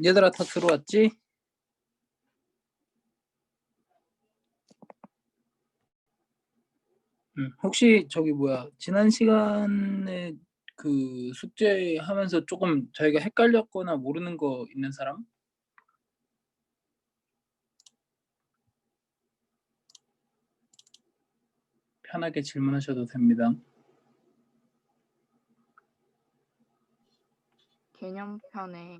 얘들아 다 들어왔지? 혹시 저기 뭐야 지난 시간에 그 숙제하면서 조금 저희가 헷갈렸거나 모르는 거 있는 사람? 편하게 질문하셔도 됩니다. 개념편에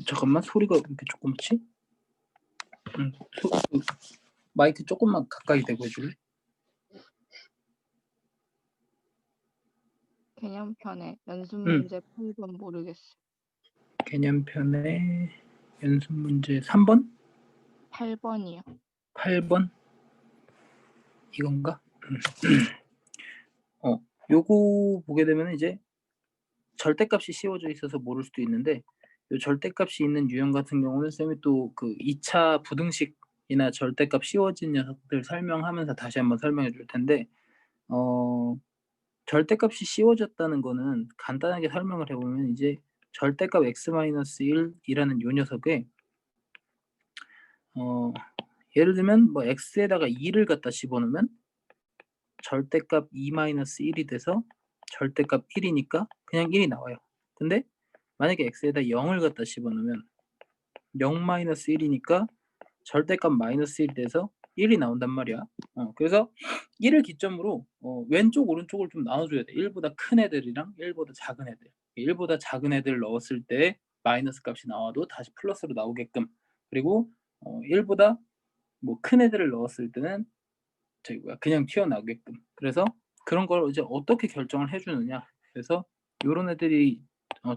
잠깐만 소리가 왜 이렇게 조금치? 마이크 조금만 가까이 대고 해줄래? 개념편에 연습 문제 8번 모르겠어. 개념편에 연습 문제 3번? 8번이요. 8번? 이건가? 요거 보게 되면 이제 절대값이 씌워져 있어서 모를 수도 있는데 요 절대값이 있는 유형 같은 경우는 쌤이 또 그 2차 부등식이나 절대값 씌워진 녀석들 설명하면서 다시 한번 설명해 줄 텐데 절대값이 씌워졌다는 거는 간단하게 설명을 해보면 이제 절대값 x-1이라는 요 녀석에 예를 들면 뭐 x에다가 2를 갖다 집어넣으면 절대값 2-1이 돼서 절대값 1이니까 그냥 1이 나와요. 근데 만약에 x에다 0을 갖다 집어넣으면 0-1이니까 절대값 -1이 돼서 1이 나온단 말이야. 그래서 1을 기점으로 왼쪽 오른쪽을 좀 나눠줘야 돼. 1보다 큰 애들이랑 1보다 작은 애들. 1보다 작은 애들 넣었을 때 마이너스 값이 나와도 다시 플러스로 나오게끔, 그리고 1보다 뭐 큰 애들을 넣었을 때는 그냥 튀어나오게끔. 그래서 그런 걸 이제 어떻게 결정을 해주느냐. 그래서 요런 애들이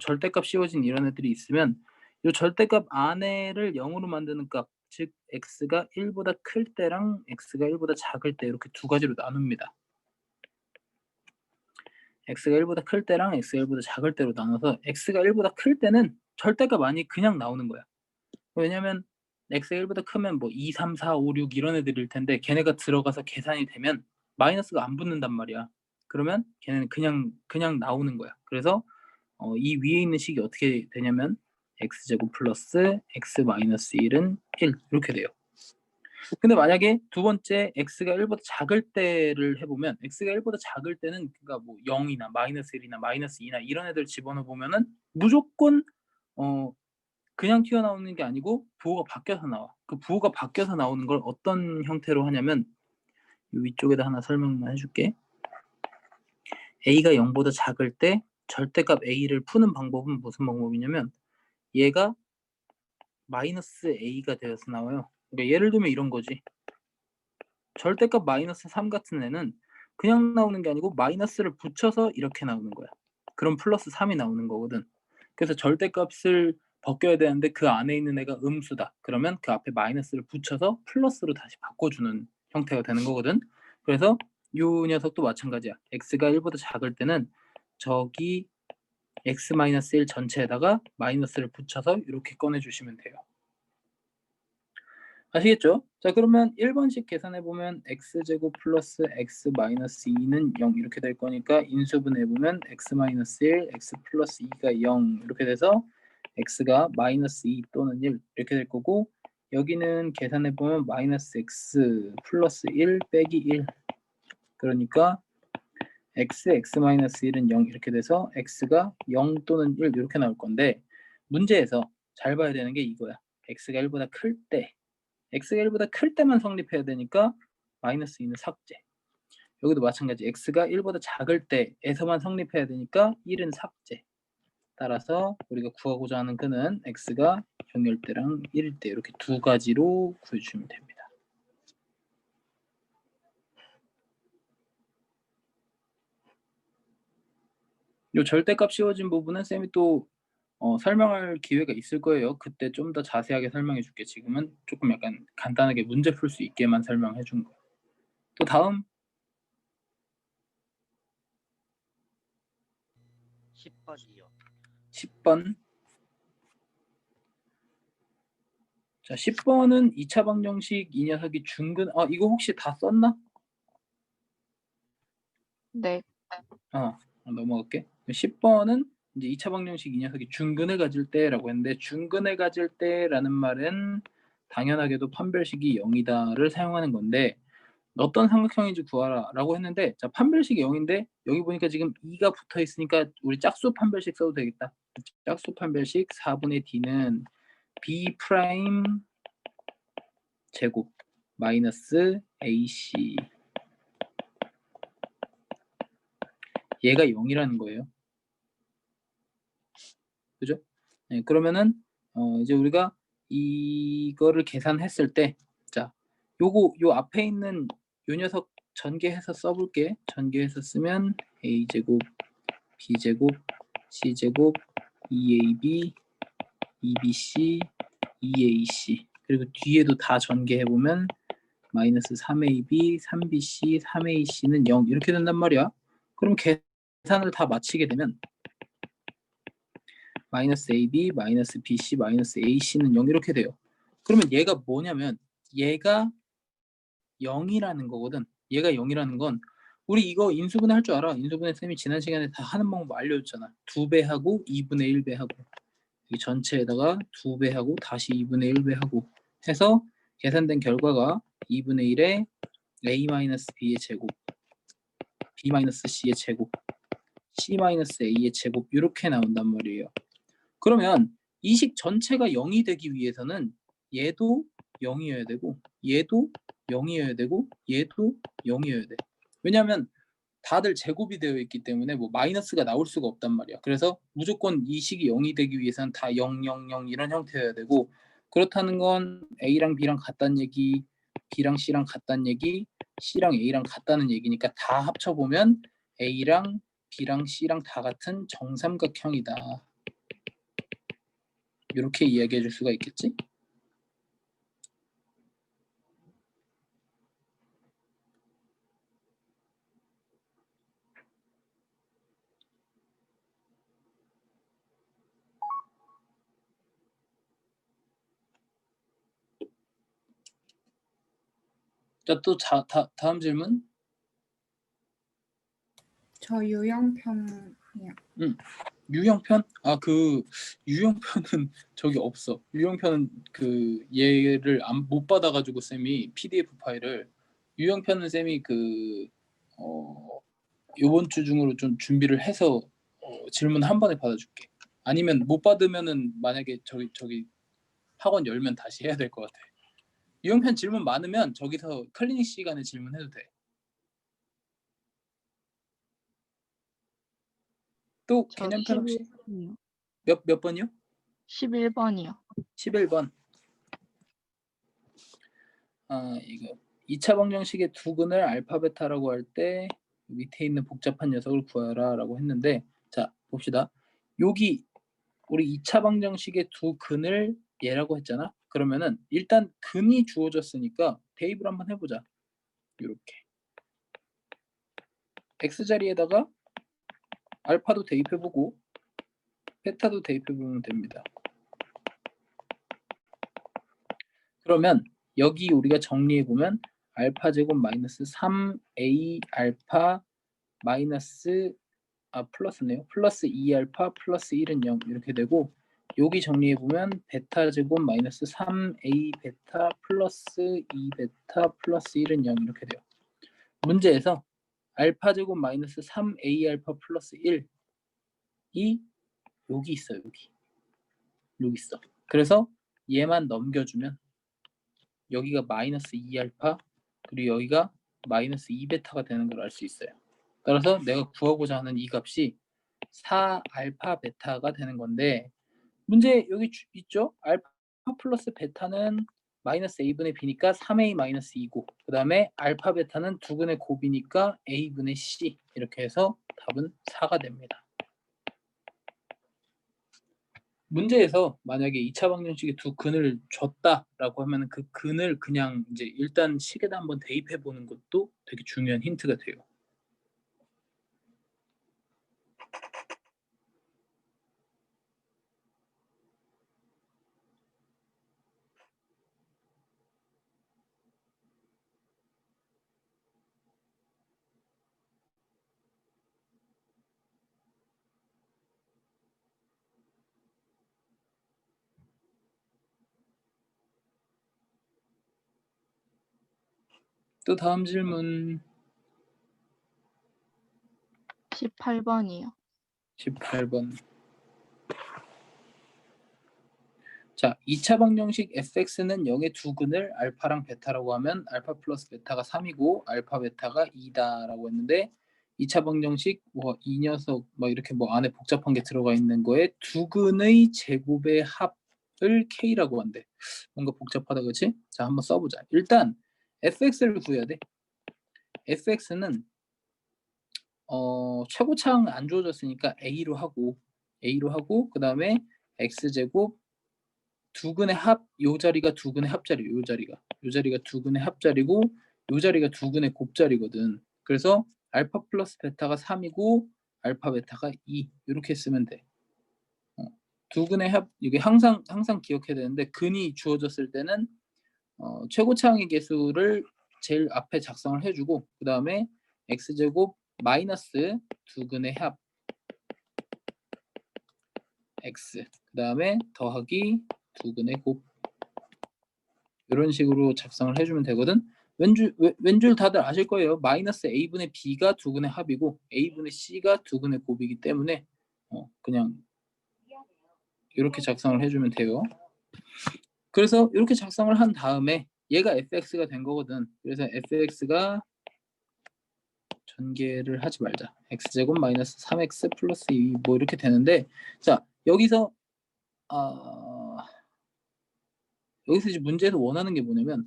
절대값 씌워진 이런 애들이 있으면 요 절대값 안에를 0으로 만드는 값, 즉 x가 1보다 클 때랑 x가 1보다 작을 때 이렇게 두 가지로 나눕니다. x가 1보다 클 때랑 x가 1보다 작을 때로 나눠서 x가 1보다 클 때는 절대값 안이 그냥 나오는 거야. 왜냐면 x가 1보다 크면 뭐 2, 3, 4, 5, 6 이런 애들일 텐데 걔네가 들어가서 계산이 되면 마이너스가 안 붙는단 말이야. 그러면 걔네는 그냥 나오는 거야. 그래서 이 위에 있는 식이 어떻게 되냐면 x제곱 플러스 x 마이너스 1은 1 이렇게 돼요. 근데 만약에 두 번째 x가 1보다 작을 때를 해보면 x가 1보다 작을 때는 그러니까 뭐 0이나 마이너스 1이나 마이너스 2나 이런 애들 집어넣어 보면은 무조건 그냥 튀어나오는 게 아니고 부호가 바뀌어서 나와. 그 부호가 바뀌어서 나오는 걸 어떤 형태로 하냐면 이 위쪽에다 하나 설명만 해줄게. a가 0보다 작을 때 절대값 a를 푸는 방법은 무슨 방법이냐면 얘가 마이너스 a가 되어서 나와요. 그러니까 예를 들면 이런 거지. 절대값 마이너스 3 같은 애는 그냥 나오는 게 아니고 마이너스를 붙여서 이렇게 나오는 거야. 그럼 플러스 3이 나오는 거거든. 그래서 절대값을 벗겨야 되는데 그 안에 있는 애가 음수다. 그러면 그 앞에 마이너스를 붙여서 플러스로 다시 바꿔주는 형태가 되는 거거든. 그래서 이 녀석도 마찬가지야. x가 1보다 작을 때는 저기 x-1 전체에다가 마이너스를 붙여서 이렇게 꺼내주시면 돼요. 아시겠죠? 자, 그러면 1번씩 계산해보면 x제곱 플러스 x-2는 0 이렇게 될 거니까 인수분해해보면 x-1, x 플러스 2가 0 이렇게 돼서 x가 마이너스 2 또는 1 이렇게 될 거고, 여기는 계산해보면 마이너스 x 플러스 1 빼기 1 그러니까 x-1은 0 이렇게 돼서 x가 0 또는 1 이렇게 나올 건데, 문제에서 잘 봐야 되는 게 이거야. x가 1보다 클 때, x가 1보다 클 때만 성립해야 되니까 마이너스 2는 삭제. 여기도 마찬가지. x가 1보다 작을 때에서만 성립해야 되니까 1은 삭제. 따라서 우리가 구하고자 하는 끈은 x가 0일 때랑 1일 때 이렇게 두 가지로 구해주시면 됩니다. 이 절대값 씌워진 부분은 쌤이 또 설명할 기회가 있을 거예요. 그때 좀 더 자세하게 설명해 줄게. 지금은 조금 약간 간단하게 문제 풀 수 있게만 설명해 준 거예요. 또 다음 10번이요. 10번. 자, 10번은 2차 방정식 이 녀석이 중근, 이거 혹시 다 썼나? 네. 넘어갈게. 10번은 이제 2차 방정식 이 녀석이 중근을 가질 때라고 했는데 중근을 가질 때라는 말은 당연하게도 판별식이 0이다를 사용하는 건데 어떤 삼각형인지 구하라라고 했는데 자 판별식이 0인데 여기 보니까 지금 2가 붙어 있으니까 우리 짝수 판별식 써도 되겠다. 짝수 판별식 4분의 d는 b 프라임 제곱 마이너스 ac 얘가 0이라는 거예요. 그죠? 네, 그러면은 이제 우리가 이거를 계산했을 때 자, 요 앞에 있는 요 녀석 전개해서 써볼게. 전개해서 쓰면 a 제곱, b 제곱, c 제곱, 2ab, 2bc, 2ac 그리고 뒤에도 다 전개해보면 마이너스 3ab, 3bc, 3ac는 0 이렇게 된단 말이야. 그럼 계산을 다 마치게 되면 마이너스 AB, 마이너스 BC, 마이너스 AC는 0 이렇게 돼요. 그러면 얘가 뭐냐면 얘가 0이라는 거거든. 얘가 0이라는 건 우리 이거 인수분해 할 줄 알아. 인수분해 쌤이 지난 시간에 다 하는 방법 알려줬잖아. 2배하고 2분의 1배하고 이 전체에다가 2배하고 다시 2분의 1배하고 해서 계산된 결과가 2분의 1에 A-B의 제곱, B-C의 제곱, C-A의 제곱 이렇게 나온단 말이에요. 그러면 이 식 전체가 0이 되기 위해서는 얘도 0이어야 되고 얘도 0이어야 되고 얘도 0이어야 돼. 왜냐하면 다들 제곱이 되어 있기 때문에 뭐 마이너스가 나올 수가 없단 말이야. 그래서 무조건 이 식이 0이 되기 위해서는 다 0, 0, 0 이런 형태여야 되고 그렇다는 건 A랑 B랑 같다는 얘기, B랑 C랑 같다는 얘기, C랑 A랑 같다는 얘기니까 다 합쳐보면 A랑 B랑 C랑 다 같은 정삼각형이다. 이렇게 이야기해 줄 수가 있겠지? 자, 또 다음 질문. 저 유형편이요. 유형편? 아, 그 유형편은 저기 없어. 유형편은 그 얘를 못 받아가지고 쌤이 PDF 파일을 유형편은 쌤이 그 요번 주 중으로 좀 준비를 해서 질문 한 번에 받아줄게. 아니면 못 받으면은 만약에 저기 학원 열면 다시 해야 될 것 같아. 유형편 질문 많으면 저기서 클리닉 시간에 질문해도 돼. 또 저 개념편 혹시 11번이요. 몇 번이요? 11번이요. 11번. 이거 2차 방정식의 두 근을 알파 베타라고 할 때 밑에 있는 복잡한 녀석을 구하라라고 했는데 자 봅시다. 여기 우리 2차 방정식의 두 근을 얘라고 했잖아. 그러면은 일단 근이 주어졌으니까 대입을 한번 해보자. 이렇게 x 자리에다가 알파도 대입해보고 베타도 대입해보면 됩니다. 그러면 여기 우리가 정리해보면 알파 제곱 마이너스 3a 알파 마이너스 플러스네요. 플러스 2알파 플러스 1은 0 이렇게 되고 여기 정리해보면 베타 제곱 마이너스 3a 베타 플러스 2 베타 플러스 1은 0 이렇게 돼요. 문제에서 알파 제곱 마이너스 3a 알파 플러스 1이 여기 있어요. 여기 있어. 그래서 얘만 넘겨주면 여기가 마이너스 2알파 그리고 여기가 마이너스 2베타가 되는 걸 알 수 있어요. 따라서 내가 구하고자 하는 이 값이 4알파 베타가 되는 건데 문제 여기 있죠? 알파 플러스 베타는 마이너스 a분의 b니까 3a 마이너스 2고 그 다음에 알파 베타는 두 근의 곱이니까 a분의 c 이렇게 해서 답은 4가 됩니다. 문제에서 만약에 2차 방정식의 두 근을 줬다라고 하면 그 근을 그냥 이제 일단 식에다 한번 대입해 보는 것도 되게 중요한 힌트가 돼요. 또 다음 질문 18번이요. 18번. 자, 2차 방정식 fx는 0의 두 근을 알파랑 베타라고 하면 알파 플러스 베타가 3이고 알파 베타가 2다라고 했는데 2차 방정식 뭐 이 녀석 막 이렇게 뭐 안에 복잡한 게 들어가 있는 거에 두 근의 제곱의 합을 k라고 한대. 뭔가 복잡하다 그치? 자, 한번 써보자. 일단 fx를 구해야 돼. fx는 최고차항 안 주어졌으니까 a로 하고 그 다음에 x제곱 두 근의 합, 요 자리가 두 근의 합자리, 요 자리가 두 근의 합자리고, 요 자리가 두 근의 곱자리거든. 그래서 알파 플러스 베타가 3이고, 알파 베타가 2 이렇게 쓰면 돼. 두 근의 합, 이게 항상 기억해야 되는데 근이 주어졌을 때는 최고차항의 개수를 제일 앞에 작성을 해주고, 그 다음에 x제곱 마이너스 두 근의 합 x, 그 다음에 더하기 두 근의 곱 이런 식으로 작성을 해주면 되거든. 왠줄 다들 아실 거예요. 마이너스 a분의 b가 두 근의 합이고 a분의 c가 두 근의 곱이기 때문에 그냥 이렇게 작성을 해주면 돼요. 그래서 이렇게 작성을 한 다음에 얘가 fx가 된 거거든. 그래서 fx가 전개를 하지 말자. x제곱 마이너스 3x 플러스 2 뭐 이렇게 되는데, 자 여기서 이제 문제에서 원하는 게 뭐냐면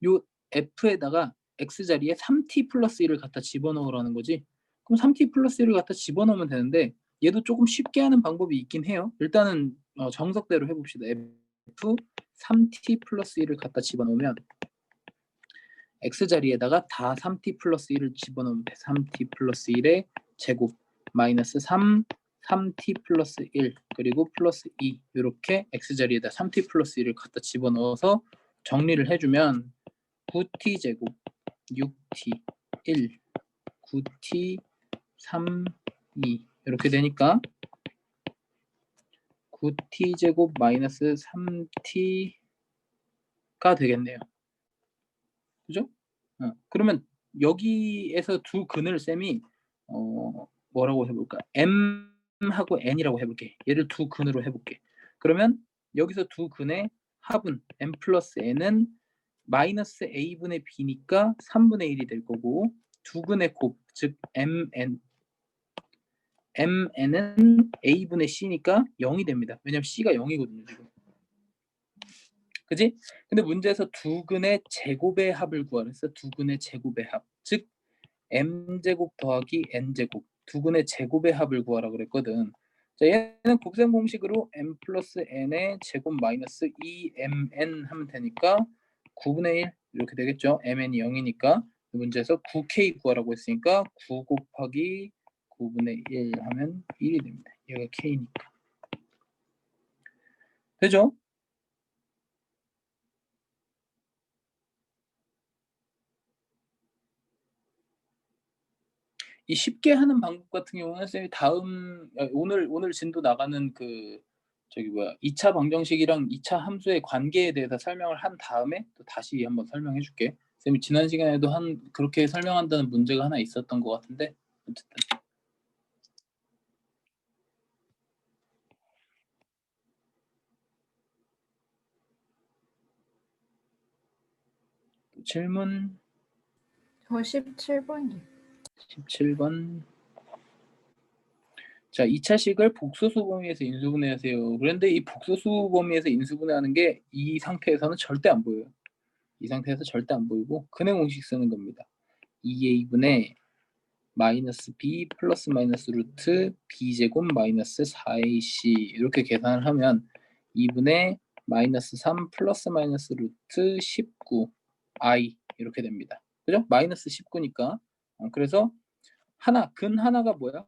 요 f에다가 x 자리에 3t 플러스 1을 갖다 집어넣으라는 거지. 그럼 3t 플러스 1을 갖다 집어넣으면 되는데 얘도 조금 쉽게 하는 방법이 있긴 해요. 일단은 정석대로 해봅시다. f 3t 플러스 1을 갖다 집어넣으면 x 자리에다가 다 3t 플러스 1을 집어넣으면 돼. 3t 플러스 1의 제곱 마이너스 3t 플러스 1 그리고 플러스 2 이렇게 x 자리에다 3t 플러스 1을 갖다 집어넣어서 정리를 해주면 9t 제곱 6t 1 9t 3 2 이렇게 되니까 9t 제곱 마이너스 3t가 되겠네요. 그죠? 그러면 여기에서 두 근을 쌤이 뭐라고 해볼까? m하고 n이라고 해볼게. 얘를 두 근으로 해볼게. 그러면 여기서 두 근의 합은 m 플러스 n은 마이너스 a분의 b니까 3분의 1이 될 거고 두 근의 곱, 즉 mn은 a분의 c니까 0이 됩니다. 왜냐면 c가 0이거든요 지금. 그지? 근데 문제에서 두 근의 제곱의 합을 구하라 했어. 두 근의 제곱의 합. 즉 m제곱 더하기 n제곱. 두 근의 제곱의 합을 구하라 그랬거든. 자, 얘는 곱셈 공식으로 m 플러스 n의 제곱 마이너스 2mn 하면 되니까 9분의 1 이렇게 되겠죠. mn이 0이니까 문제에서 9k 구하라고 했으니까 9 곱하기 9분의 1 하면 1이 됩니다. 얘가 k니까. 되죠? 이 쉽게 하는 방법 같은 경우는 쌤이 오늘 진도 나가는 그 저기 뭐야 2차 방정식이랑 2차 함수의 관계에 대해서 설명을 한 다음에 또 다시 한번 설명해 줄게. 쌤이 지난 시간에도 그렇게 설명한다는 문제가 하나 있었던 것 같은데 어쨌든 질문 저 17번이요. 17번. 자, 2차식을 복소수 범위에서 인수분해하세요. 그런데 이 복소수 범위에서 인수분해하는 게 이 상태에서는 절대 안 보여요. 이 상태에서 절대 안 보이고 근해 공식 쓰는 겁니다. 2a분의 마이너스 b 플러스 마이너스 루트 b제곱 마이너스 4ac 이렇게 계산을 하면 2분의 마이너스 3 플러스 마이너스 루트 19i 이렇게 됩니다. 그죠? 마이너스 19니까 그래서 근 하나가 뭐야?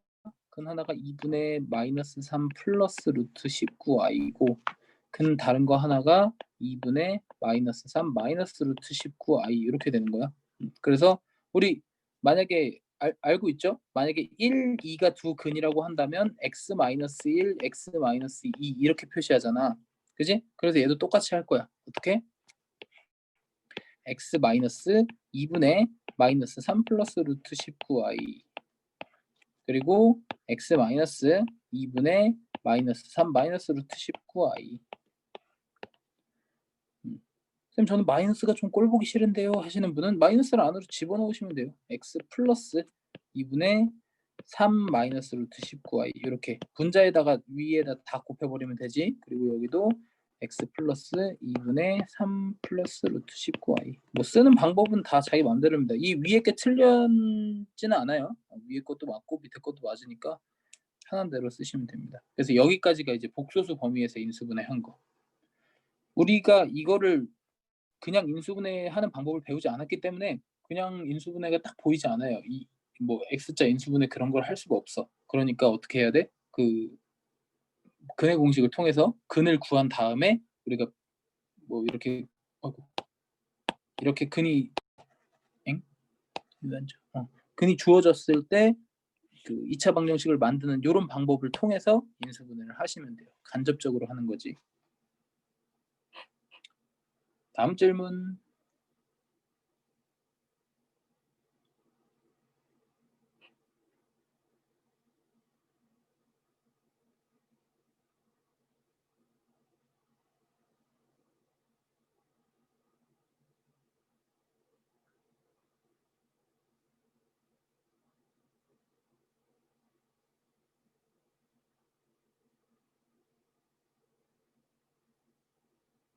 근 하나가 2분의 마이너스 3 플러스 루트 19i고 근 다른 거 하나가 2분의 마이너스 3 마이너스 루트 19i 이렇게 되는 거야. 그래서 우리 만약에 알고 있죠? 만약에 1, 2가 두 근이라고 한다면 x-1, x-2 이렇게 표시하잖아. 그지? 그래서 얘도 똑같이 할 거야. 어떻게? x 마이너스 2분의 마이너스 3 플러스 루트 19y 그리고 x 마이너스 2분의 마이너스 3 마이너스 루트 19y. 쌤 저는 마이너스가 좀 꼴 보기 싫은데요 하시는 분은 마이너스를 안으로 집어넣으시면 돼요. x 플러스 2분의 3 마이너스 루트 19y 이렇게 분자에다가 위에다 다 곱해버리면 되지. 그리고 여기도 x 플러스 2분의 3 플러스 루트 19y. 뭐 쓰는 방법은 다 자기 마음대로입니다. 이 위에 게 틀렸지는 않아요. 위에 것도 맞고 밑에 것도 맞으니까 편한 대로 쓰시면 됩니다. 그래서 여기까지가 이제 복소수 범위에서 인수분해한 거. 우리가 이거를 그냥 인수분해하는 방법을 배우지 않았기 때문에 그냥 인수분해가 딱 보이지 않아요. 이 뭐 x자 인수분해 그런 걸 할 수가 없어. 그러니까 어떻게 해야 돼? 그 근의 공식을 통해서 근을 구한 다음에 우리가 뭐 이렇게 이렇게 근이 근이 주어졌을 때 그 2차 방정식을 만드는 이런 방법을 통해서 인수분해를 하시면 돼요. 간접적으로 하는 거지. 다음 질문.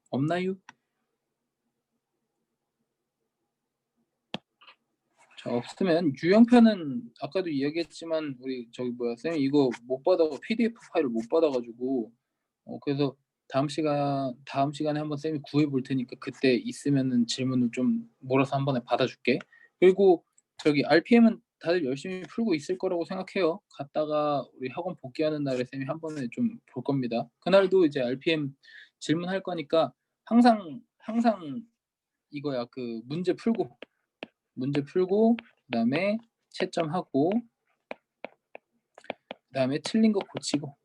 없나요? 자, 없으면 유형편은 아까도 이야기했지만 우리 저기 쌤이 이거 못 받아 PDF 파일을 못 받아가지고 그래서 다음 시간에 한번 쌤이 구해 볼 테니까 그때 있으면은 질문을 좀 몰아서 한 번에 받아줄게. 그리고 저기 RPM은 다들 열심히 풀고 있을 거라고 생각해요. 갔다가 우리 학원 복귀하는 날에 쌤이 한 번에 좀 볼 겁니다. 그날도 이제 RPM 질문할 거니까 항상 이거야 그 문제 풀고 그다음에 채점하고 그다음에 틀린 거 고치고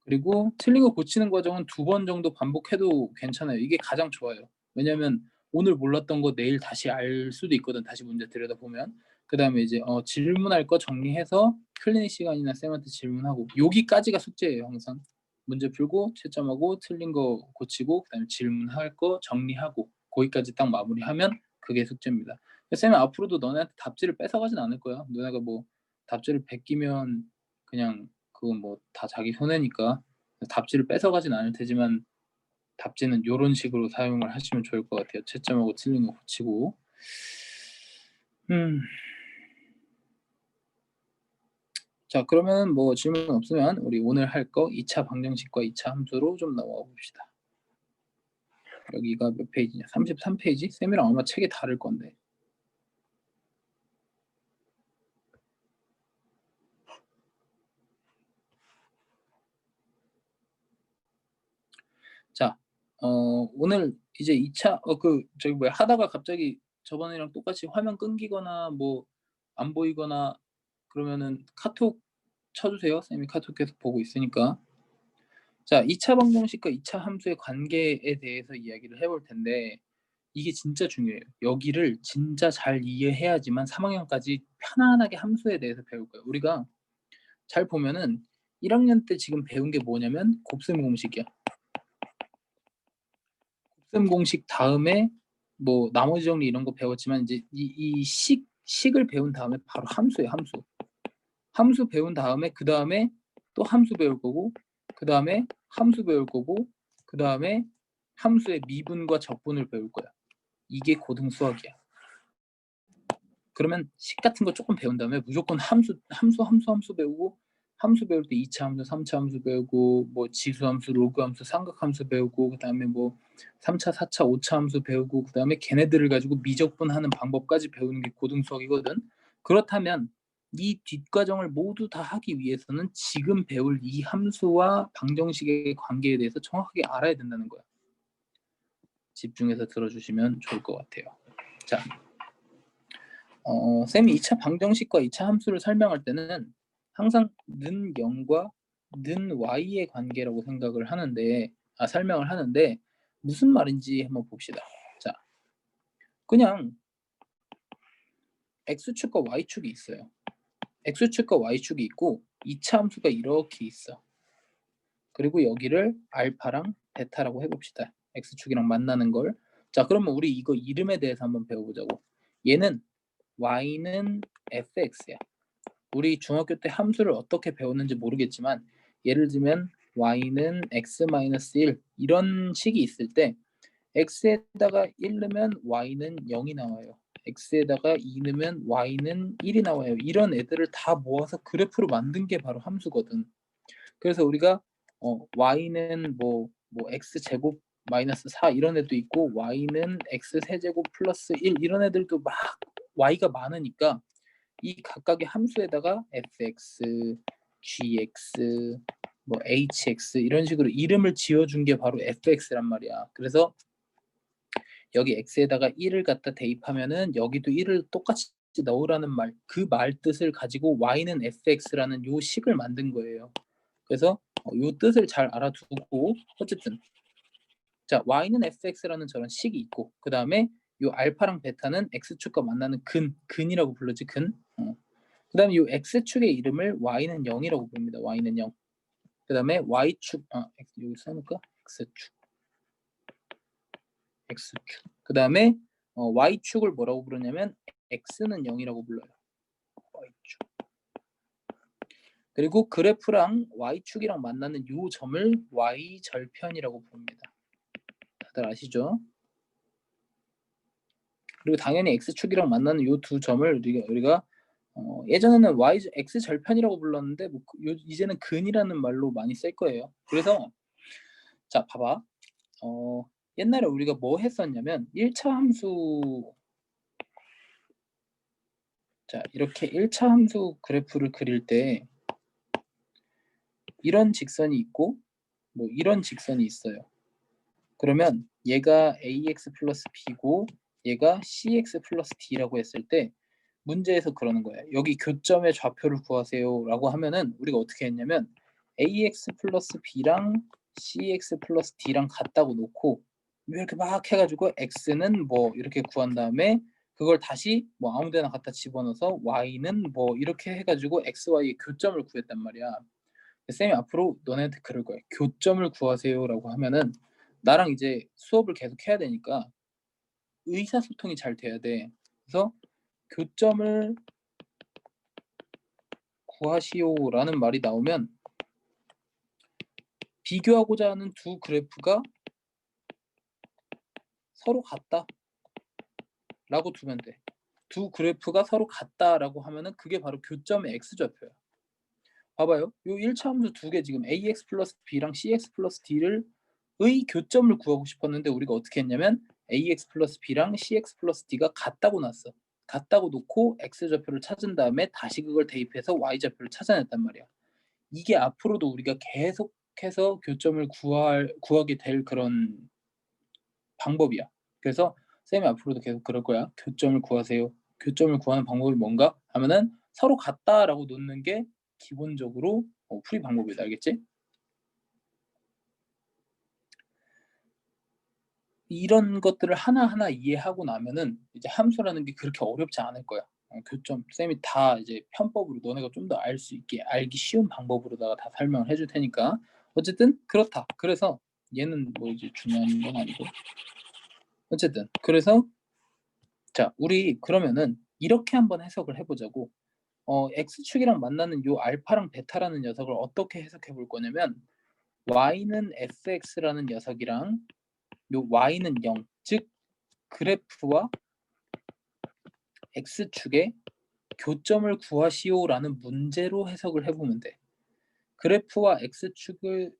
그리고 틀린 거 고치는 과정은 2번 정도 반복해도 괜찮아요. 이게 가장 좋아요. 왜냐면 오늘 몰랐던 거 내일 다시 알 수도 있거든. 다시 문제 들여다보면. 그다음에 이제 질문할 거 정리해서 클리닉 시간이나 쌤한테 질문하고 여기까지가 숙제예요. 항상 문제 풀고 채점하고 틀린 거 고치고 그다음에 질문할 거 정리하고 거기까지 딱 마무리하면 그게 숙제입니다. 쌤은 앞으로도 너네한테 답지를 뺏어가진 않을 거야. 너네가 뭐 답지를 베끼면 그냥 그건 뭐 다 자기 손해니까 답지를 뺏어가진 않을 테지만 답지는 이런 식으로 사용을 하시면 좋을 것 같아요. 채점하고 틀린 거 고치고. 자 그러면 뭐 질문 없으면 우리 오늘 할 거 2차 방정식과 2차 함수로 좀 나와 봅시다. 여기가 몇 페이지냐? 33페이지? 쌤이랑 아마 책이 다를 건데. 자, 오늘 이제 2차 하다가 갑자기 저번이랑 똑같이 화면 끊기거나 뭐 안 보이거나 그러면은 카톡 쳐주세요. 쌤이 카톡 계속 보고 있으니까. 자, 2차 방정식과 2차 함수의 관계에 대해서 이야기를 해볼 텐데 이게 진짜 중요해요. 여기를 진짜 잘 이해해야지만 3학년까지 편안하게 함수에 대해서 배울 거예요. 우리가 잘 보면은 1학년 때 지금 배운 게 뭐냐면 곱셈 공식이야. 곱셈 공식 다음에 뭐 나머지 정리 이런 거 배웠지만 이제 이 식을 배운 다음에 바로 함수예요. 함수 배운 다음에 그 다음에 또 함수 배울 거고 그 다음에 함수 배울 거고 그 다음에 함수의 미분과 적분을 배울 거야. 이게 고등 수학이야. 그러면 식 같은 거 조금 배운 다음에 무조건 함수 배우고 함수 배울 때 2차 함수, 3차 함수 배우고 뭐 지수 함수, 로그 함수, 삼각 함수 배우고 그다음에 뭐 3차, 4차, 5차 함수 배우고 그다음에 걔네들을 가지고 미적분하는 방법까지 배우는 게 고등 수학이거든. 그렇다면 이 뒷과정을 모두 다 하기 위해서는 지금 배울 이 함수와 방정식의 관계에 대해서 정확하게 알아야 된다는 거야. 집중해서 들어주시면 좋을 것 같아요. 자, 쌤이 2차 방정식과 2차 함수를 설명할 때는 항상 는 0과 는 y의 관계라고 설명을 하는데 무슨 말인지 한번 봅시다. 자, 그냥 x축과 y축이 있어요. x축과 y축이 있고 2차 함수가 이렇게 있어. 그리고 여기를 알파랑 베타라고 해봅시다. x축이랑 만나는 걸. 자, 그러면 우리 이거 이름에 대해서 한번 배워보자고. 얘는 y는 fx야. 우리 중학교 때 함수를 어떻게 배웠는지 모르겠지만 예를 들면 y는 x-1 이런 식이 있을 때 x에다가 1 넣으면 y는 0이 나와요. x에다가 2 넣으면 y는 1이 나와요. 이런 애들을 다 모아서 그래프로 만든 게 바로 함수거든. 그래서 우리가 y는 뭐 x제곱 마이너스 4 이런 애도 있고 y는 x세제곱 플러스 1 이런 애들도 막 y가 많으니까 이 각각의 함수에다가 fx, gx, 뭐 hx 이런 식으로 이름을 지어준 게 바로 fx란 말이야. 그래서 여기 x에다가 1을 갖다 대입하면은 여기도 1을 똑같이 넣으라는 말, 그 말 뜻을 가지고 y는 fx라는 요 식을 만든 거예요. 그래서 요 뜻을 잘 알아두고 어쨌든 자 y는 fx라는 저런 식이 있고 그 다음에 요 알파랑 베타는 x축과 만나는 근이라고 불러지 근. 그 다음에 요 x축의 이름을 y는 0이라고 부릅니다. y는 0. 그 다음에 y축 여기 써놓을까? x축. 그 다음에 y축을 뭐라고 부르냐면 x는 0이라고 불러요. y축. 그리고 그래프랑 y축이랑 만나는 요 점을 y절편이라고 부릅니다. 다들 아시죠? 그리고 당연히 x축이랑 만나는 요 두 점을 우리가 예전에는 x절편이라고 불렀는데 이제는 근이라는 말로 많이 쓸 거예요. 그래서 자 봐봐. 옛날에 우리가 뭐 했었냐면 1차 함수 자 이렇게 1차 함수 그래프를 그릴 때 이런 직선이 있고 뭐 이런 직선이 있어요. 그러면 얘가 ax 플러스 b고 얘가 cx 플러스 d라고 했을 때 문제에서 그러는 거예요. 여기 교점의 좌표를 구하세요 라고 하면은 우리가 어떻게 했냐면 ax 플러스 b랑 cx 플러스 d랑 같다고 놓고 이렇게 막 해가지고 x는 뭐 이렇게 구한 다음에 그걸 다시 뭐 아무 데나 갖다 집어넣어서 y는 뭐 이렇게 해가지고 x, y의 교점을 구했단 말이야. 쌤이 앞으로 너네한테 그럴 거야. 교점을 구하세요 라고 하면은 나랑 이제 수업을 계속 해야 되니까 의사소통이 잘 돼야 돼. 그래서 교점을 구하시오라는 말이 나오면 비교하고자 하는 두 그래프가 서로 같다 라고 두면 돼. 두 그래프가 서로 같다라고 하면은 그게 바로 교점의 x좌표야. 봐봐요. 요 1차 함수 두 개 지금 ax 플러스 b랑 cx 플러스 d를 의 교점을 구하고 싶었는데 우리가 어떻게 했냐면 ax 플러스 b랑 cx 플러스 d가 같다고 놨어. 같다고 놓고 x좌표를 찾은 다음에 다시 그걸 대입해서 y좌표를 찾아냈단 말이야. 이게 앞으로도 우리가 계속해서 교점을 구하게 될 그런 방법이야. 그래서 쌤이 앞으로도 계속 그럴 거야. 교점을 구하세요. 교점을 구하는 방법이 뭔가 하면은 서로 같다라고 놓는 게 기본적으로 풀이 방법이다. 알겠지? 이런 것들을 하나하나 이해하고 나면은 이제 함수라는 게 그렇게 어렵지 않을 거야. 교점 쌤이 다 이제 편법으로 너네가 좀 더 알 수 있게 알기 쉬운 방법으로다가 다 설명을 해줄 테니까 어쨌든 그렇다. 그래서 얘는 뭐 이제 중요한 건 아니고 어쨌든 그래서 자 우리 그러면은 이렇게 한번 해석을 해보자고. x축이랑 만나는 요 알파랑 베타라는 녀석을 어떻게 해석해 볼 거냐면 y는 fx라는 녀석이랑 요 y는 0, 즉 그래프와 x축의 교점을 구하시오라는 문제로 해석을 해보면 돼. 그래프와 x축의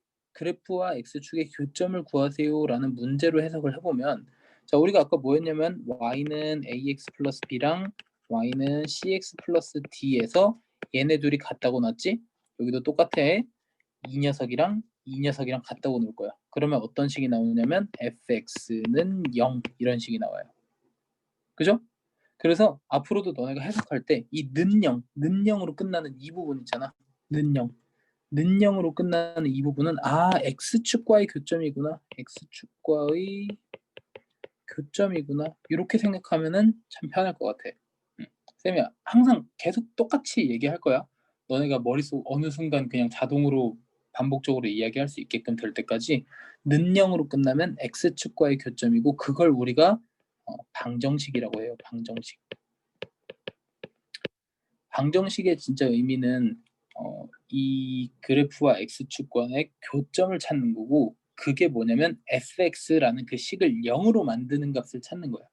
교점을 구하세요라는 문제로 해석을 해보면 자 우리가 아까 뭐였냐면 y는 ax 플러스 b랑 y는 cx 플러스 d에서 얘네 둘이 같다고 놨지? 여기도 똑같아. 이 녀석이랑 같다고 놓을 거야. 그러면 어떤 식이 나오냐면 fx는 0 이런 식이 나와요. 그죠? 그래서 앞으로도 너네가 해석할 때 이 는영으로 끝나는 이 부분 있잖아. 는영으로 끝나는 이 부분은 x축과의 교점이구나. x축과의 교점이구나. 이렇게 생각하면은 참 편할 것 같아. 쌤이 항상 계속 똑같이 얘기할 거야. 너네가 머릿속 어느 순간 그냥 자동으로 반복적으로 이야기할 수 있게끔 될 때까지 는영으로 끝나면 x축과의 교점이고 그걸 우리가 방정식이라고 해요. 방정식. 방정식의 진짜 의미는 이 그래프와 x축간의 교점을 찾는 거고 그게 뭐냐면 fx라는 그 식을 0으로 만드는 값을 찾는 거야.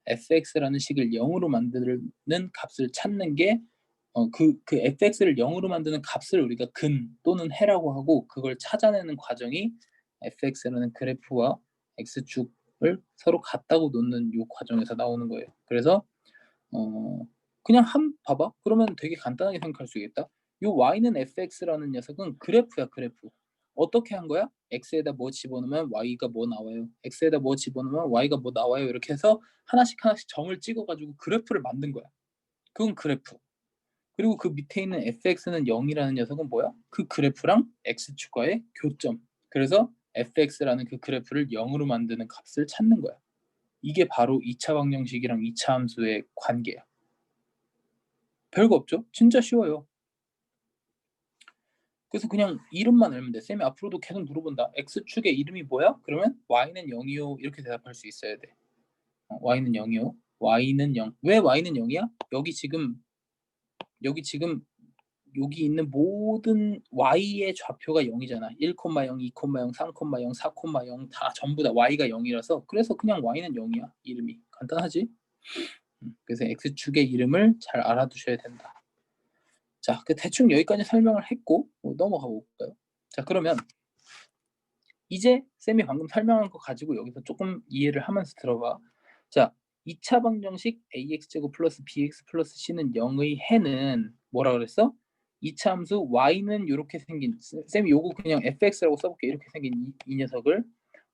fx라는 식을 0으로 만드는 값을 찾는 게 그 fx를 0으로 만드는 값을 우리가 근 또는 해라고 하고 그걸 찾아내는 과정이 fx라는 그래프와 x축을 서로 같다고 놓는 이 과정에서 나오는 거예요. 그래서 그냥 봐봐. 그러면 되게 간단하게 생각할 수 있겠다. 요 y는 fx라는 녀석은 그래프야, 그래프. 어떻게 한 거야? x에다 뭐 집어넣으면 y가 뭐 나와요. x에다 뭐 집어넣으면 y가 뭐 나와요. 이렇게 해서 하나씩 점을 찍어가지고 그래프를 만든 거야. 그건 그래프. 그리고 그 밑에 있는 fx는 0이라는 녀석은 뭐야? 그 그래프랑 x축과의 교점. 그래서 fx라는 그 그래프를 0으로 만드는 값을 찾는 거야. 이게 바로 2차 방정식이랑 2차 함수의 관계야. 별거 없죠? 진짜 쉬워요. 그래서 그냥 이름만 알면 돼. 쌤이 앞으로도 계속 물어본다. x축의 이름이 뭐야? 그러면 y는 0이요. 이렇게 대답할 수 있어야 돼. y는 0이요. y는 0. 왜 y는 0이야? 여기 지금 여기 있는 모든 y의 좌표가 0이잖아. 1,0, 2,0, 3,0, 4,0 다 전부 다 y가 0이라서 그래서 그냥 y는 0이야. 이름이. 간단하지? 그래서 x축의 이름을 잘 알아두셔야 된다. 자, 대충 여기까지 설명을 했고 넘어가 볼까요? 자, 그러면 이제 쌤이 방금 설명한 거 가지고 여기서 조금 이해를 하면서 들어봐. 자, 2차 방정식 ax제곱 플러스 bx 플러스 c는 0의 해는 뭐라 그랬어? 2차 함수 y는 이렇게 생긴 쌤이 요거 그냥 fx라고 써볼게. 이렇게 생긴 이 녀석을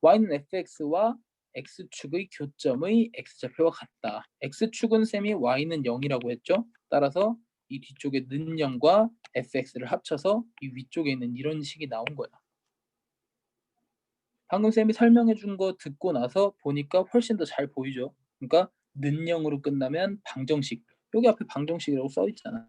y는 fx와 x축의 교점의 x좌표와 같다. x축은 쌤이 y는 0이라고 했죠? 따라서 이 뒤쪽에 는 0과 fx를 합쳐서 이 위쪽에 있는 이런 식이 나온 거야. 방금 쌤이 설명해 준 거 듣고 나서 보니까 훨씬 더 잘 보이죠? 그러니까 는 0으로 끝나면 방정식. 여기 앞에 방정식이라고 써 있잖아.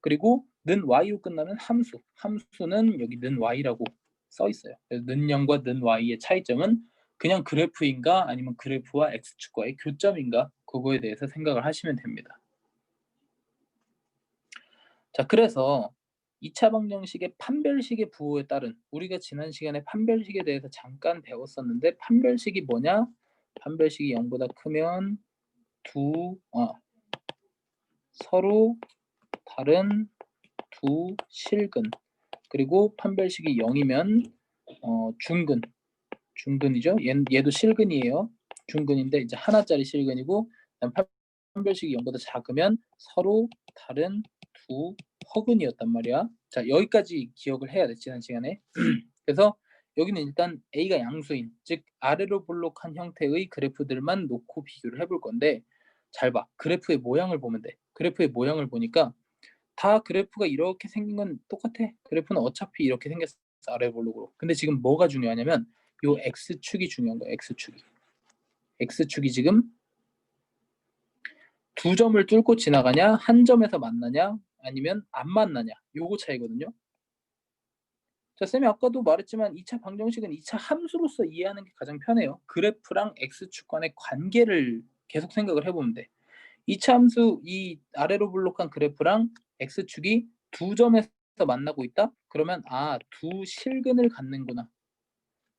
그리고 는 y로 끝나면 함수. 함수는 여기 는 y라고 써 있어요. 그래서 는 0과 는 y의 차이점은 그냥 그래프인가 아니면 그래프와 x축과의 교점인가 그거에 대해서 생각을 하시면 됩니다. 자, 그래서 2차 방정식의 판별식의 부호에 따른 우리가 지난 시간에 판별식에 대해서 잠깐 배웠었는데 판별식이 뭐냐? 판별식이 0보다 크면 서로 다른 두 실근 그리고 판별식이 0이면 중근이죠. 얘도 실근이에요. 중근인데 이제 하나짜리 실근이고 판별식이 0보다 작으면 서로 다른 두 허근이었단 말이야. 자, 여기까지 기억을 해야 돼, 지난 시간에. 그래서 여기는 일단 A가 양수인, 즉 아래로 볼록한 형태의 그래프들만 놓고 비교를 해볼 건데 잘 봐. 그래프의 모양을 보면 돼. 그래프의 모양을 보니까 다 그래프가 이렇게 생긴 건 똑같아. 그래프는 어차피 이렇게 생겼어, 아래 볼록으로. 근데 지금 뭐가 중요하냐면 요 X축이 중요한 거야, X축이. X축이 지금 두 점을 뚫고 지나가냐, 한 점에서 만나냐, 아니면 안 만나냐. 요거 차이거든요. 자, 쌤이 아까도 말했지만 2차 방정식은 2차 함수로서 이해하는 게 가장 편해요. 그래프랑 X축 간의 관계를 계속 생각을 해보면 돼. 2차 함수, 이 아래로 볼록한 그래프랑 X축이 두 점에서 만나고 있다? 그러면 두 실근을 갖는구나.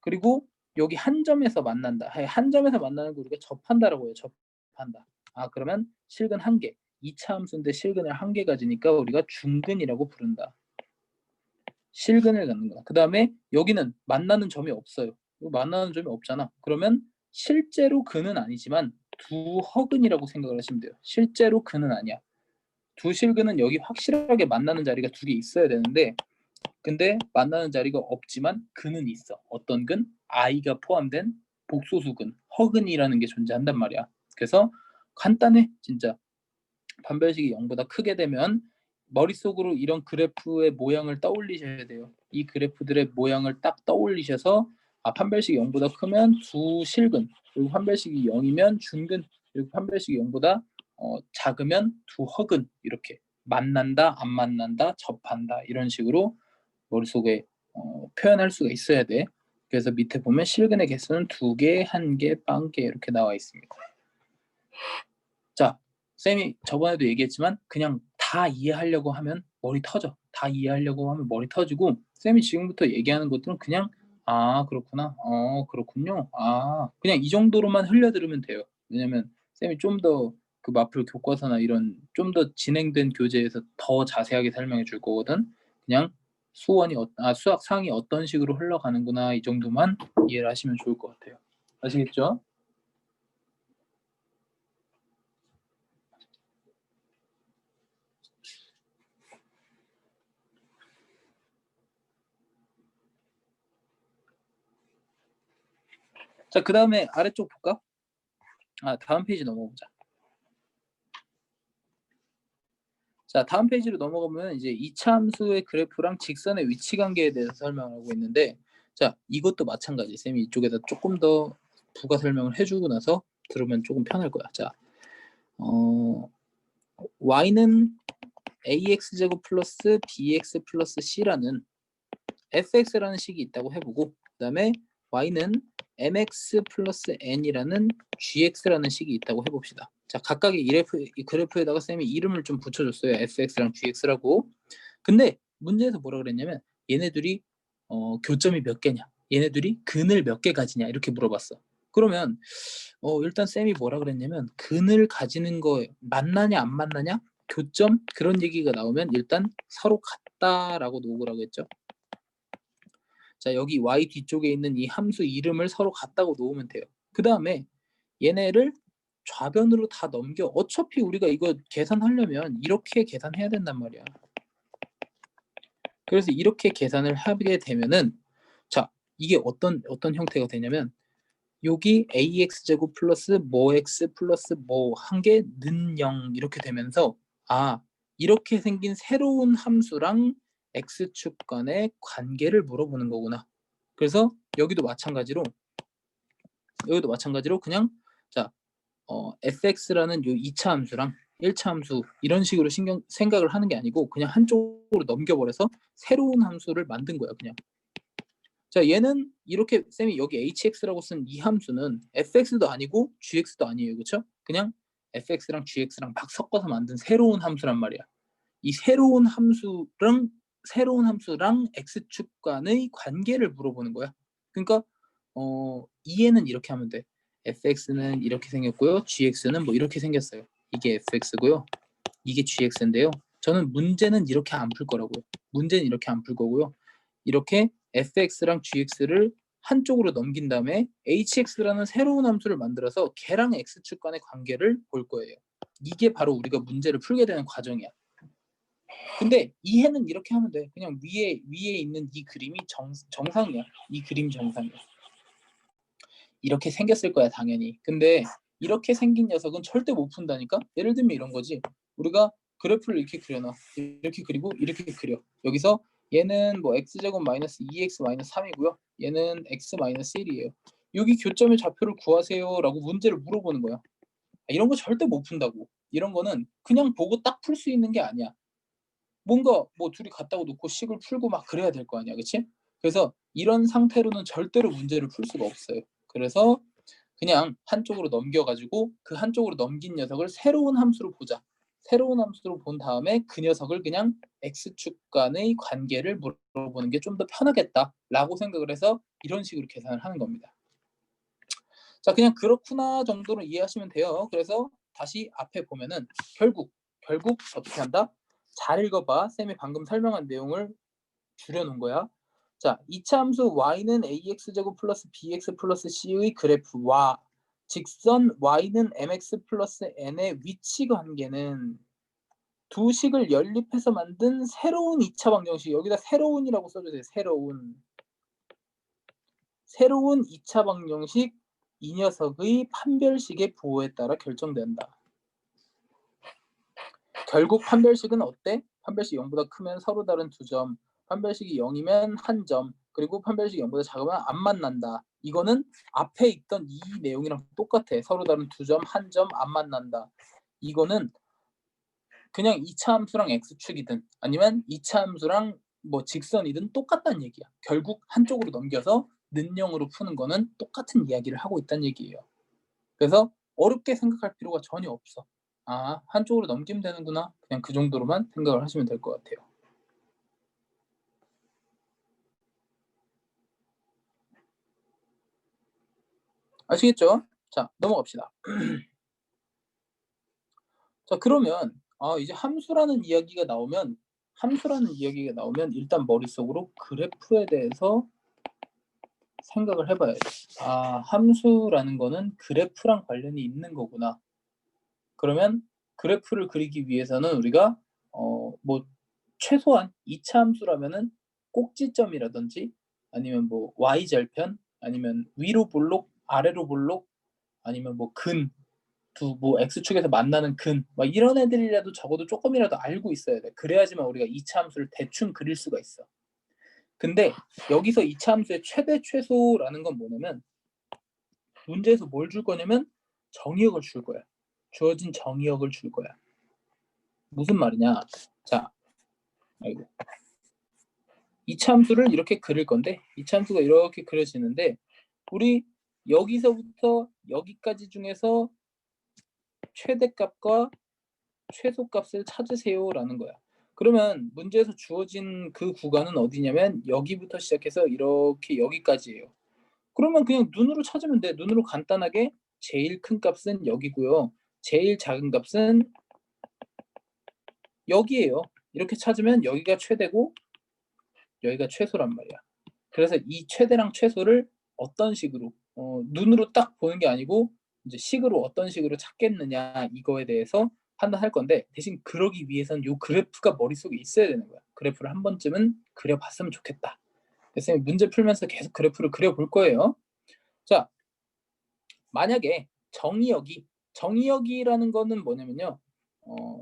그리고 여기 한 점에서 만난다. 한 점에서 만나는 거 우리가 접한다라고 해요. 접한다. 그러면 실근 한 개. 2차 함수인데 실근을 한 개 가지니까 우리가 중근이라고 부른다. 실근을 갖는 거야. 그 다음에 여기는 만나는 점이 없어요. 만나는 점이 없잖아. 그러면 실제로 근은 아니지만 두 허근이라고 생각을 하시면 돼요. 실제로 근은 아니야. 두 실근은 여기 확실하게 만나는 자리가 두 개 있어야 되는데 근데 만나는 자리가 없지만 근은 있어. 어떤 근? i가 포함된 복소수근, 허근이라는 게 존재한단 말이야. 그래서 간단해, 진짜. 판별식이 0보다 크게 되면 머릿속으로 이런 그래프의 모양을 떠올리셔야 돼요. 이 그래프들의 모양을 딱 떠올리셔서 판별식이 0보다 크면 두 실근, 그리고 판별식이 0이면 준근, 그리고 판별식이 0보다 작으면 두 허근. 이렇게 만난다, 안 만난다, 접한다 이런 식으로 머릿속에 표현할 수가 있어야 돼. 그래서 밑에 보면 실근의 개수는 2개, 1개, 0개 이렇게 나와 있습니다. 자, 쌤이 저번에도 얘기했지만 그냥 다 이해하려고 하면 머리 터져. 다 이해하려고 하면 머리 터지고, 쌤이 지금부터 얘기하는 것들은 그냥 그렇구나, 그렇군요, 그냥 이 정도로만 흘려들으면 돼요. 왜냐면 쌤이 좀 더 그 마플 교과서나 이런 좀 더 진행된 교재에서 더 자세하게 설명해 줄 거거든. 그냥 수학 상이 어떤 식으로 흘러가는구나 이 정도만 이해를 하시면 좋을 것 같아요. 아시겠죠? 자, 그 다음에 아래쪽 볼까? 다음 페이지 넘어보자. 자, 다음 페이지로 넘어가면 이제 이차함수의 그래프랑 직선의 위치 관계에 대해서 설명하고 있는데, 자, 이것도 마찬가지. 쌤이 이쪽에다 조금 더 부가 설명을 해주고 나서 들으면 조금 편할 거야. 자, y는 ax제곱 플러스 bx 플러스 c라는 fx라는 식이 있다고 해보고, 그 다음에 y는 mx 플러스 n이라는 gx라는 식이 있다고 해봅시다. 자, 각각의 이 그래프에다가 쌤이 이름을 좀 붙여줬어요. fx랑 gx라고. 근데 문제에서 뭐라 그랬냐면 얘네들이 교점이 몇 개냐, 얘네들이 근을 몇 개 가지냐 이렇게 물어봤어. 그러면 일단 쌤이 뭐라 그랬냐면 근을 가지는 거 만나냐 안 만나냐, 교점 그런 얘기가 나오면 일단 서로 같다라고 놓으라고 했죠. 자, 여기 y 뒤쪽에 있는 이 함수 이름을 서로 같다고 놓으면 돼요. 그 다음에 얘네를 좌변으로 다 넘겨. 어차피 우리가 이거 계산하려면 이렇게 계산해야 된단 말이야. 그래서 이렇게 계산을 하게 되면은, 자, 이게 어떤 형태가 되냐면 여기 ax제곱 플러스 뭐 x 플러스 뭐 한 개 는 0 이렇게 되면서 이렇게 생긴 새로운 함수랑 x축 간의 관계를 물어보는 거구나. 그래서 여기도 마찬가지로 그냥 자, fx라는 요 2차 함수랑 1차 함수 이런 식으로 생각을 하는 게 아니고 그냥 한쪽으로 넘겨버려서 새로운 함수를 만든 거야, 그냥. 자, 얘는 이렇게 쌤이 여기 hx라고 쓴 이 함수는 fx도 아니고 gx도 아니에요, 그렇죠? 그냥 fx랑 gx랑 막 섞어서 만든 새로운 함수란 말이야. 이 새로운 함수랑 x축 간의 관계를 물어보는 거야. 그러니까 이해는 이렇게 하면 돼. fx는 이렇게 생겼고요, gx는 뭐 이렇게 생겼어요. 이게 fx고요, 이게 gx인데요. 저는 문제는 이렇게 안 풀 거라고요. 문제는 이렇게 안 풀 거고요. 이렇게 fx랑 gx를 한쪽으로 넘긴 다음에 hx라는 새로운 함수를 만들어서 걔랑 x축 간의 관계를 볼 거예요. 이게 바로 우리가 문제를 풀게 되는 과정이야. 근데 이해는 이렇게 하면 돼. 그냥 위에 있는 이 그림이 정상이야. 이 그림 정상이야. 이렇게 생겼을 거야, 당연히. 근데 이렇게 생긴 녀석은 절대 못 푼다니까? 예를 들면 이런 거지. 우리가 그래프를 이렇게 그려놔. 이렇게 그리고 이렇게 그려. 여기서 얘는 뭐 x제곱 마이너스 2x 마이너스 3이고요. 얘는 x 마이너스 1이에요. 여기 교점의 좌표를 구하세요 라고 문제를 물어보는 거야. 이런 거 절대 못 푼다고. 이런 거는 그냥 보고 딱 풀 수 있는 게 아니야. 뭔가 뭐 둘이 갖다가 놓고 식을 풀고 막 그래야 될 거 아니야, 그치? 그래서 이런 상태로는 절대로 문제를 풀 수가 없어요. 그래서 그냥 한쪽으로 넘겨가지고 그 한쪽으로 넘긴 녀석을 새로운 함수로 보자. 새로운 함수로 본 다음에 그 녀석을 그냥 x축 간의 관계를 물어보는 게 좀 더 편하겠다라고 생각을 해서 이런 식으로 계산을 하는 겁니다. 자, 그냥 그렇구나 정도로 이해하시면 돼요. 그래서 다시 앞에 보면은 결국 어떻게 한다? 잘 읽어봐. 쌤이 방금 설명한 내용을 줄여놓은 거야. 자, 2차 함수 y는 ax제곱 플러스 bx 플러스 c의 그래프와 직선 y는 mx 플러스 n의 위치 관계는 두 식을 연립해서 만든 새로운 2차 방정식, 여기다 새로운이라고 써주세요. 새로운 2차 방정식 이 녀석의 판별식의 부호에 따라 결정된다. 결국 판별식은 어때? 판별식 0보다 크면 서로 다른 2점, 판별식이 0이면 1점, 그리고 판별식 0보다 작으면 안 만난다. 이거는 앞에 있던 이 내용이랑 똑같아. 서로 다른 두 점, 한 점 안 만난다. 이거는 그냥 2차 함수랑 x축이든 아니면 2차 함수랑 뭐 직선이든 똑같다는 얘기야. 결국 한쪽으로 넘겨서 는형으로 푸는 거는 똑같은 이야기를 하고 있다는 얘기예요. 그래서 어렵게 생각할 필요가 전혀 없어. 아, 한쪽으로 넘기면 되는구나. 그냥 그 정도로만 생각을 하시면 될 것 같아요. 아시겠죠? 자, 넘어갑시다. 자, 그러면 이제 함수라는 이야기가 나오면 일단 머릿속으로 그래프에 대해서 생각을 해봐야 돼. 아, 함수라는 거는 그래프랑 관련이 있는 거구나. 그러면 그래프를 그리기 위해서는 우리가 뭐 최소한 2차 함수라면은 꼭지점이라든지 아니면 뭐 y절편 아니면 위로 볼록 아래로 볼록 아니면 뭐 근 두 뭐 x축에서 만나는 근 막 이런 애들이라도 적어도 조금이라도 알고 있어야 돼. 그래야지만 우리가 2차 함수를 대충 그릴 수가 있어. 근데 여기서 2차 함수의 최대 최소라는 건 뭐냐면 문제에서 뭘 줄 거냐면 정의역을 줄 거야. 주어진 정의역을 줄 거야. 무슨 말이냐? 자, 아이고. 2차 함수를 이렇게 그릴 건데 2차 함수가 이렇게 그려지는데 우리 여기서부터 여기까지 중에서 최대값과 최소값을 찾으세요라는 거야. 그러면 문제에서 주어진 그 구간은 어디냐면 여기부터 시작해서 이렇게 여기까지예요. 그러면 그냥 눈으로 찾으면 돼. 눈으로 간단하게 제일 큰 값은 여기고요. 제일 작은 값은 여기예요. 이렇게 찾으면 여기가 최대고 여기가 최소란 말이야. 그래서 이 최대랑 최소를 어떤 식으로 눈으로 딱 보는 게 아니고 이제 식으로 어떤 식으로 찾겠느냐 이거에 대해서 판단할 건데 대신 그러기 위해서는 요 그래프가 머릿속에 있어야 되는 거야. 그래프를 한 번쯤은 그려봤으면 좋겠다. 그래서 문제 풀면서 계속 그래프를 그려볼 거예요. 자, 만약에 정의역이라는 거는 뭐냐면요.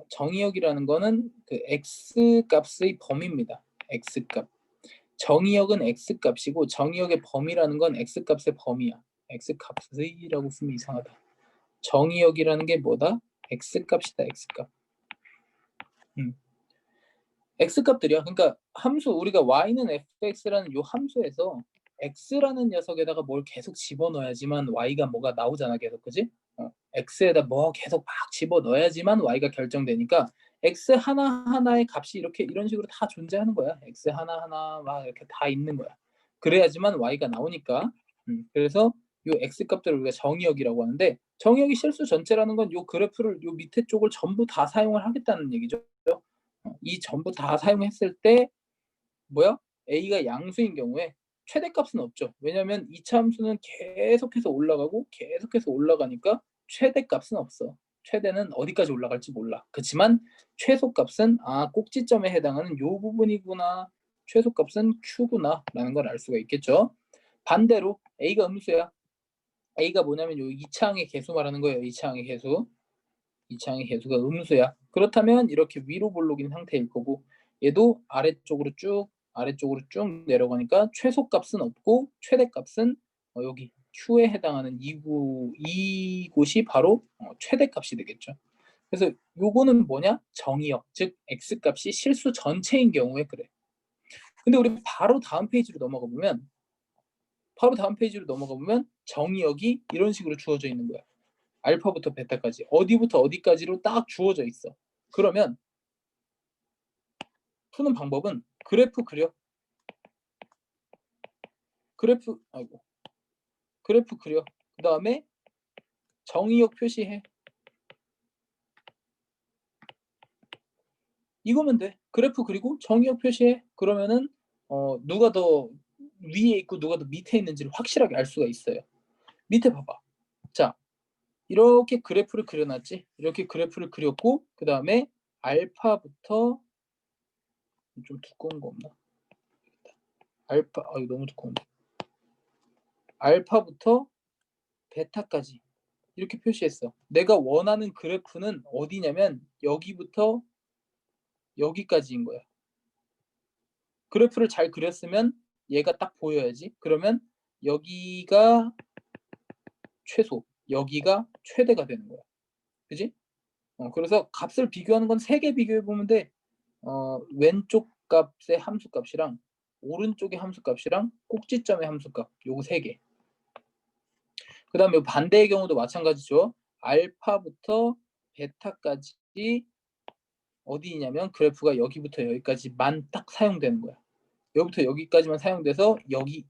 정의역이라는 거는 그 x 값의 범위입니다. x 값. 정의역은 x 값이고 정의역의 범위라는 건 x 값의 범위야. x 값이라고 쓰면 이상하다. 정의역이라는 게 뭐다? x 값이다. x 값. x 값들이야. 그러니까 함수 우리가 y는 fx라는 요 함수에서 x라는 녀석에다가 뭘 계속 집어넣어야지만 y가 뭐가 나오잖아. 계속 그지? x에다 뭐 계속 막 집어넣어야지만 y가 결정되니까 x 하나하나의 값이 이렇게 이런 식으로 다 존재하는 거야. x 하나하나 막 이렇게 다 있는 거야. 그래야지만 y가 나오니까. 그래서 요 x 값들을 우리가 정의역이라고 하는데 정의역이 실수 전체라는 건 요 그래프를 요 밑에 쪽을 전부 다 사용을 하겠다는 얘기죠. 이 전부 다 사용했을 때 뭐야? a가 양수인 경우에 최대값은 없죠. 왜냐하면 2차 함수는 계속해서 올라가고 계속해서 올라가니까 최대값은 없어. 최대는 어디까지 올라갈지 몰라. 그렇지만 최소값은 꼭지점에 해당하는 요 부분이구나. 최소값은 q구나 라는 걸 알 수가 있겠죠. 반대로 a가 음수야. a가 뭐냐면 요 2차항의 개수 말하는 거예요. 2차항의 개수. 2차항의 개수가 음수야. 그렇다면 이렇게 위로 볼록인 상태일 거고 얘도 아래쪽으로 쭉 내려가니까 최소값은 없고 최대값은 여기 Q에 해당하는 이곳이 바로 최대값이 되겠죠. 그래서 요거는 뭐냐? 정의역, 즉 X값이 실수 전체인 경우에 그래. 근데 우리 바로 다음 페이지로 넘어가 보면 정의역이 이런 식으로 주어져 있는 거야. 알파부터 베타까지 어디부터 어디까지로 딱 주어져 있어. 그러면 푸는 방법은 그래프 그려. 그래프 그려. 그 다음에 정의역 표시해. 이거면 돼. 그래프 그리고 정의역 표시해. 그러면은 누가 더 위에 있고 누가 더 밑에 있는지를 확실하게 알 수가 있어요. 밑에 봐봐. 자, 이렇게 그래프를 그려놨지. 이렇게 그래프를 그렸고 그 다음에 알파부터 좀 두꺼운 거 없나? 알파 이거 너무 두꺼운데. 알파부터 베타까지 이렇게 표시했어. 내가 원하는 그래프는 어디냐면 여기부터 여기까지인 거야. 그래프를 잘 그렸으면 얘가 딱 보여야지. 그러면 여기가 최소, 여기가 최대가 되는 거야. 그지? 그래서 값을 비교하는 건 3개 비교해 보면 돼. 왼쪽 값의 함수 값이랑 오른쪽의 함수 값이랑 꼭지점의 함수 값, 요거 3개. 그 다음에 반대의 경우도 마찬가지죠. 알파부터 베타까지 어디 있냐면 그래프가 여기부터 여기까지만 딱 사용되는 거야. 여기부터 여기까지만 사용돼서 여기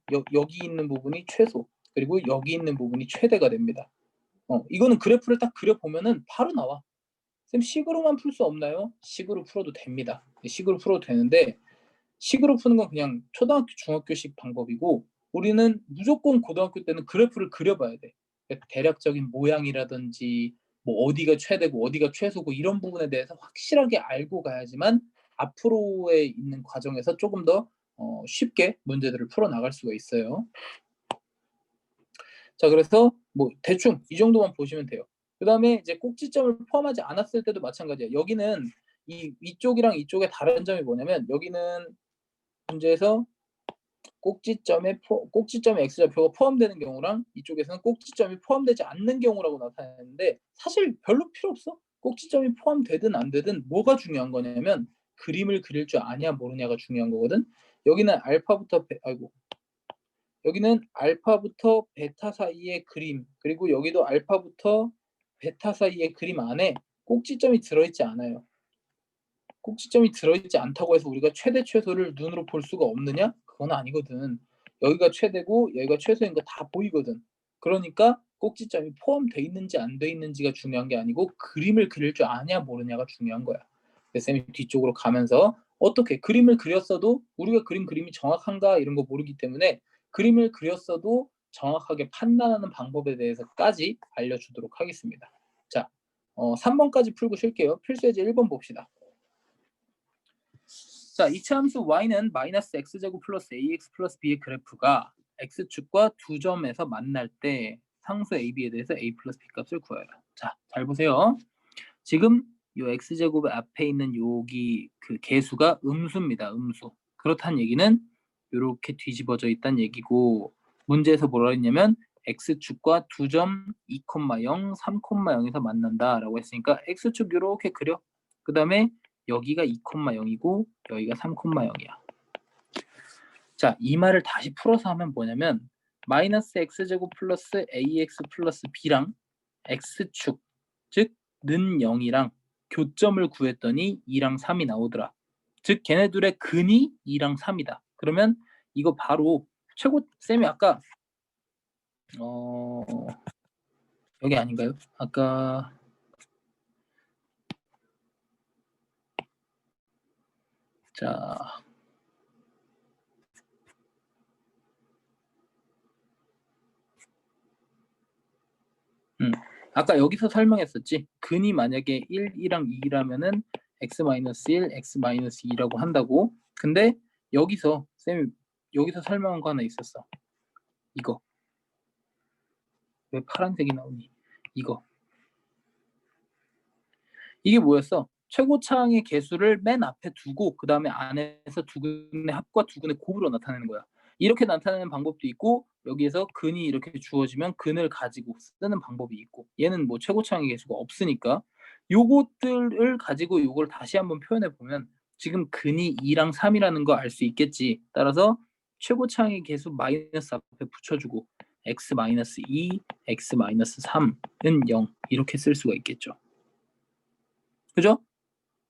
있는 부분이 최소, 그리고 여기 있는 부분이 최대가 됩니다. 이거는 그래프를 딱 그려보면은 바로 나와. 쌤 식으로만 풀 수 없나요? 식으로 풀어도 됩니다. 식으로 풀어도 되는데 식으로 푸는 건 그냥 초등학교, 중학교식 방법이고 우리는 무조건 고등학교 때는 그래프를 그려봐야 돼. 대략적인 모양이라든지 뭐 어디가 최대고 어디가 최소고 이런 부분에 대해서 확실하게 알고 가야지만 앞으로의 있는 과정에서 조금 더 쉽게 문제들을 풀어나갈 수가 있어요. 자, 그래서 뭐 대충 이 정도만 보시면 돼요. 그 다음에 이제 꼭지점을 포함하지 않았을 때도 마찬가지야. 여기는 이쪽이랑 이쪽의 다른 점이 뭐냐면 여기는 문제에서 꼭지점에 x좌표가 포함되는 경우랑 이쪽에서는 꼭지점이 포함되지 않는 경우라고 나타내는데 사실 별로 필요 없어. 꼭지점이 포함되든 안 되든 뭐가 중요한 거냐면 그림을 그릴 줄 아냐 모르냐가 중요한 거거든. 여기는 여기는 알파부터 베타 사이의 그림, 그리고 여기도 알파부터 베타 사이의 그림 안에 꼭지점이 들어있지 않아요. 꼭지점이 들어있지 않다고 해서 우리가 최대 최소를 눈으로 볼 수가 없느냐? 그건 아니거든. 여기가 최대고 여기가 최소인 거 다 보이거든. 그러니까 꼭지점이 포함되어 있는지 안 돼 있는지가 중요한 게 아니고 그림을 그릴 줄 아냐 모르냐가 중요한 거야. 그래서 쌤이 뒤쪽으로 가면서 어떻게 그림을 그렸어도 우리가 그림이 정확한가 이런 거 모르기 때문에 그림을 그렸어도 정확하게 판단하는 방법에 대해서까지 알려주도록 하겠습니다. 자, 3번까지 풀고 쉴게요. 필수예제 1번 봅시다. 자, 이차함수 y는 마이너스 x제곱 플러스 ax 플러스 b의 그래프가 x축과 두 점에서 만날 때 상수 ab에 대해서 a 플러스 b 값을 구해요. 자, 잘 보세요. 지금 요 x제곱 앞에 있는 여기 그 개수가 음수입니다. 음수. 그렇다는 얘기는 이렇게 뒤집어져 있다는 얘기고 문제에서 뭐라 했냐면 x축과 두 점 2,0, 3,0에서 만난다라고 했으니까 x축 이렇게 그려. 그 다음에 여기가 2,0이고 여기가 3,0이야. 자, 이 말을 다시 풀어서 하면 뭐냐면 마이너스 x제곱 플러스 ax 플러스 b랑 x축 즉 는 0이랑 교점을 구했더니 2랑 3이 나오더라. 즉 걔네들의 근이 2랑 3이다. 그러면 이거 바로 쌤이 아까 여기 아닌가요? 아까 자 아까 여기서 설명했었지. 근이 만약에 1, 2랑 2라면은 x-1, x-2라고 한다고. 근데 여기서 쌤이 여기서 설명한 거 하나 있었어. 이거. 왜 파란색이 나오니? 이거. 이게 뭐였어? 최고차항의 개수를 맨 앞에 두고 그 다음에 안에서 두 근의 합과 두 근의 곱으로 나타내는 거야. 이렇게 나타내는 방법도 있고 여기에서 근이 이렇게 주어지면 근을 가지고 쓰는 방법이 있고 얘는 뭐 최고차항의 개수가 없으니까 요것들을 가지고 요걸 다시 한번 표현해 보면 지금 근이 2랑 3이라는 거 알 수 있겠지. 따라서 최고차항의 개수 마이너스 앞에 붙여주고 x-2, x-3은 0 이렇게 쓸 수가 있겠죠. 그죠?